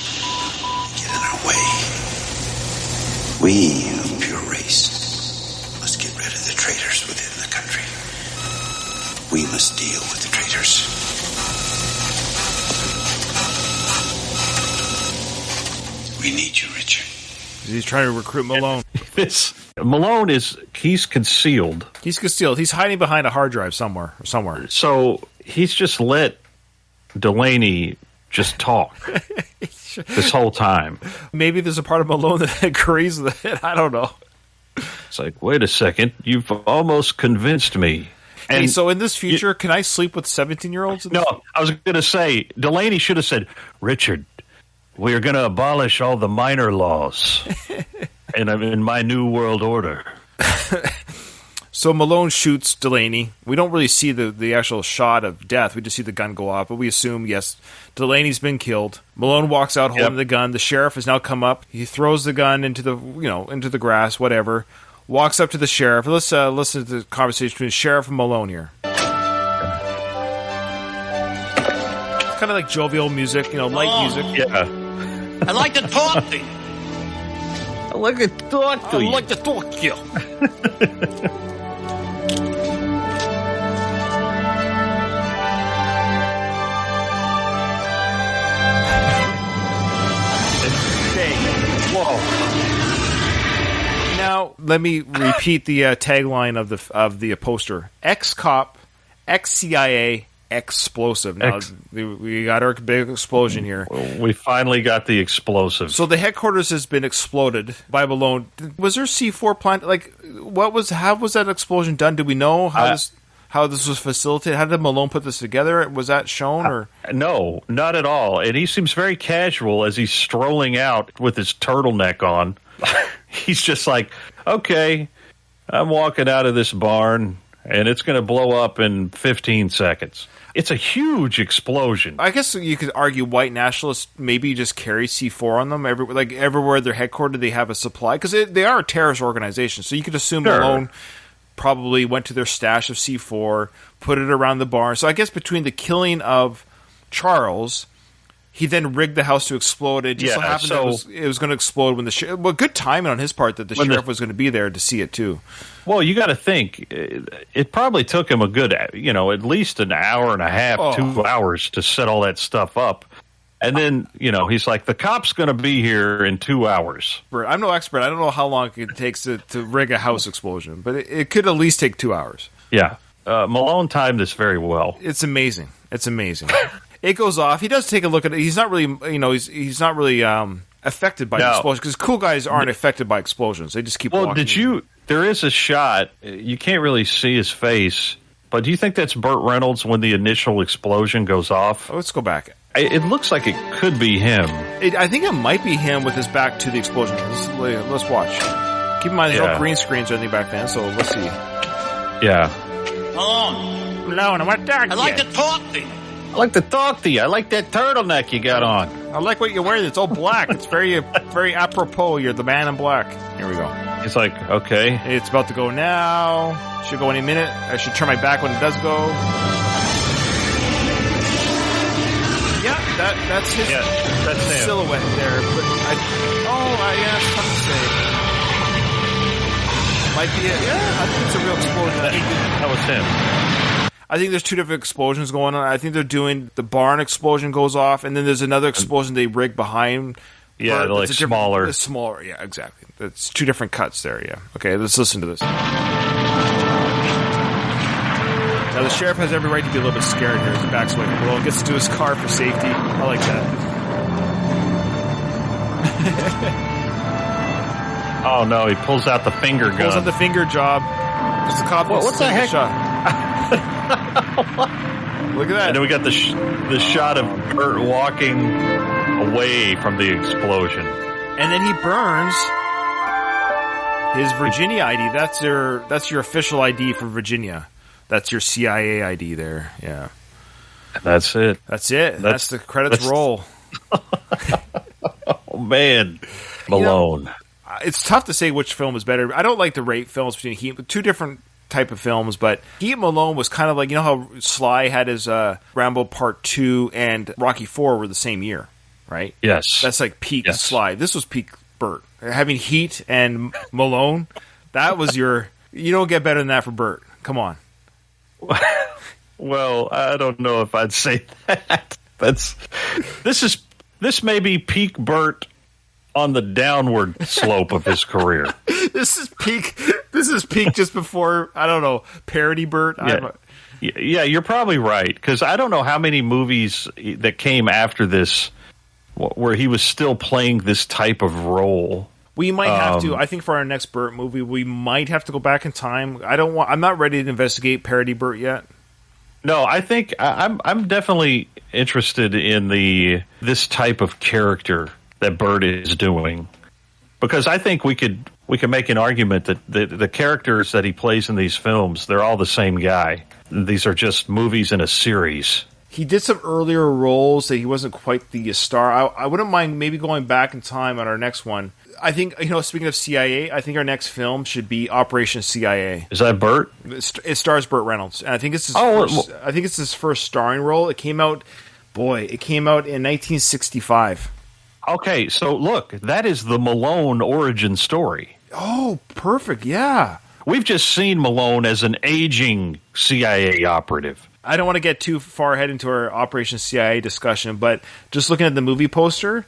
Get in our way. We of pure race must get rid of the traitors within the country. We must deal with the traitors. We need you, Richard. He's trying to recruit Malone. Malone he's concealed. He's concealed. He's hiding behind a hard drive somewhere. So he's just let Delaney just talk this whole time. Maybe there's a part of Malone that agrees with it. I don't know. It's like, wait a second, you've almost convinced me. And so in this future, can I sleep with 17-year-olds? No, I was going to say, Delaney should have said, Richard, we are going to abolish all the minor laws in my new world order. So Malone shoots Delaney. We don't really see the actual shot of death. We just see the gun go off, but we assume, yes, Delaney's been killed. Malone walks out holding the gun. The sheriff has now come up. He throws the gun into the grass, whatever. Walks up to the sheriff. Let's listen to the conversation between the sheriff and Malone here. It's kind of like jovial music, light music. Yeah. I'd like to talk to you. I'd like to talk to you. I'd like to talk to you. Now, let me repeat the tagline of the poster: ex-cop, ex-CIA, explosive. Now, we got our big explosion here. We finally got the explosive. So the headquarters has been exploded by Malone. Was there C4 plant? Like, how was that explosion done? Do we know how this was facilitated? How did Malone put this together? Was that shown? Or no, not at all. And he seems very casual as he's strolling out with his turtleneck on. He's just like, okay, I'm walking out of this barn, and it's going to blow up in 15 seconds. It's a huge explosion. I guess you could argue white nationalists maybe just carry C4 on them. Everywhere they're headquartered, they have a supply. Because they are a terrorist organization, so you could assume Malone probably went to their stash of C4, put it around the barn. So I guess between the killing of Charles, he then rigged the house to explode. It just so happened that it was going to explode when the sheriff... Well, good timing on his part that the sheriff was going to be there to see it, too. Well, you got to think, it probably took him a good, at least an hour and a half, 2 hours to set all that stuff up. And then, he's like, the cop's going to be here in 2 hours. I'm no expert. I don't know how long it takes to rig a house explosion, but it could at least take 2 hours. Yeah. Malone timed this very well. It's amazing. It goes off. He does take a look at it. He's not really, he's not really affected by the explosion, because cool guys aren't affected by explosions. They just keep walking. There is a shot. You can't really see his face, but do you think that's Burt Reynolds when the initial explosion goes off? Let's go back. It looks like it could be him. I think it might be him with his back to the explosion. Let's watch. Keep in mind, there's no green screens or anything back then, so let's see. Yeah. Malone, I want to talk to you. I'd like to talk to you. I like to talk to you. I like that turtleneck you got on. I like what you're wearing. It's all black. It's very, very apropos. You're the man in black. Here we go. He's like, okay. It's about to go now. Should go any minute. I should turn my back when it does go. Yeah, that's his silhouette there. But it's tough to say. might be it. Yeah, I think it's a real explosion. That was him. I think there's two different explosions going on. I think they're doing the barn explosion goes off, and then there's another explosion they rig behind. Yeah, they're like smaller. It's smaller, yeah, exactly. It's two different cuts there, yeah. Okay, let's listen to this. Now, the sheriff has every right to be a little bit scared here as he backs away from Malone, gets into his car for safety. I like that. Oh, no, he pulls out the finger gun. Pulls out the finger job. Just the cop what's the heck? Shot. Look at that. And then we got the shot of Burt walking away from the explosion. And then he burns his Virginia ID. That's your official ID for Virginia. That's your CIA ID there. Yeah. That's it. That's the credits roll. Oh, man. Malone. You know, it's tough to say which film is better. I don't like to rate films between Heat. Two different type of films, but Heat and Malone was kind of like, you know how Sly had his Rambo Part 2 and Rocky 4 were the same year, right? Yes. That's like peak Sly. This was peak Burt. Having Heat and Malone, that was your... You don't get better than that for Burt. Come on. Well, I don't know if I'd say that. This may be peak Burt on the downward slope of his career. This is peak just before, I don't know, parody Burt. Yeah, you're probably right, because I don't know how many movies that came after this where he was still playing this type of role. We might have to. I think for our next Burt movie, we might have to go back in time. I'm not ready to investigate parody Burt yet. No, I think I'm definitely interested in this type of character that Burt is doing, because I think we could make an argument that the characters that he plays in these films, they're all the same guy. These are just movies in a series. He did some earlier roles that he wasn't quite the star. I wouldn't mind maybe going back in time on our next one. I think, speaking of CIA, I think our next film should be Operation CIA. Is that Burt? It stars Burt Reynolds, and I think it's his first starring role. It came out in 1965. Okay, so look, that is the Malone origin story. Oh, perfect, yeah. We've just seen Malone as an aging CIA operative. I don't want to get too far ahead into our Operation CIA discussion, but just looking at the movie poster,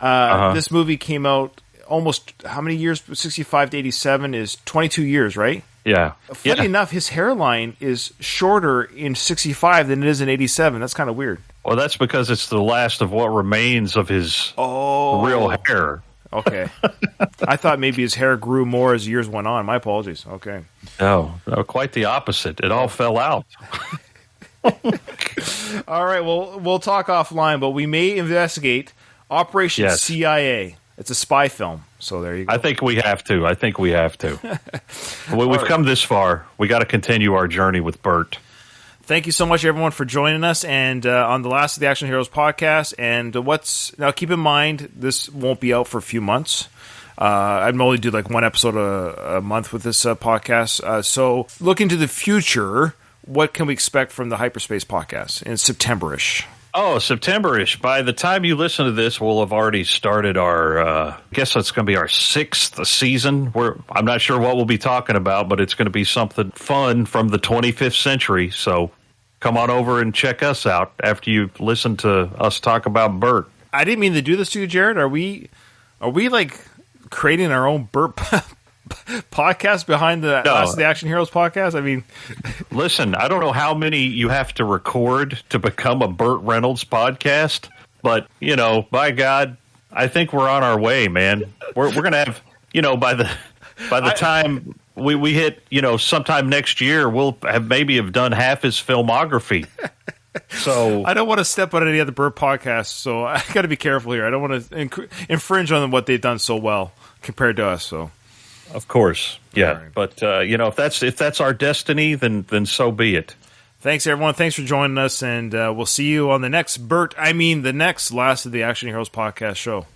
this movie came out almost, how many years? 65 to 87 is 22 years, right? Yeah. Funny enough, his hairline is shorter in 65 than it is in 87. That's kind of weird. Well, that's because it's the last of what remains of his real hair. Okay. I thought maybe his hair grew more as years went on. My apologies. Okay. No, quite the opposite. It all fell out. All right, well, we'll talk offline, but we may investigate Operation CIA. It's a spy film, so there you go. I think we have to. We've come this far. We got to continue our journey with Burt. Thank you so much, everyone, for joining us and on the last of the Action Heroes podcast. And now, keep in mind, this won't be out for a few months. I'd only do like one episode a month with this podcast. So look into the future. What can we expect from the Hyperspace podcast in September-ish? Oh, September-ish. By the time you listen to this, we'll have already started our, I guess that's going to be our 6th season. I'm not sure what we'll be talking about, but it's going to be something fun from the 25th century. So come on over and check us out after you listen to us talk about Burt. I didn't mean to do this to you, Jared. Are we like creating our own Burt podcast behind the Last of the Action Heroes podcast? I mean, listen, I don't know how many you have to record to become a Burt Reynolds podcast, but by God, I think we're on our way, man. We're going to have, by the time we hit, sometime next year, we'll have done half his filmography. So I don't want to step on any other Burt podcasts, so I got to be careful here. I don't want to infringe on what they've done so well compared to us. So, of course, yeah. Right. But if that's our destiny, then so be it. Thanks, everyone. Thanks for joining us, and we'll see you on the next the next Last of the Action Heroes podcast show.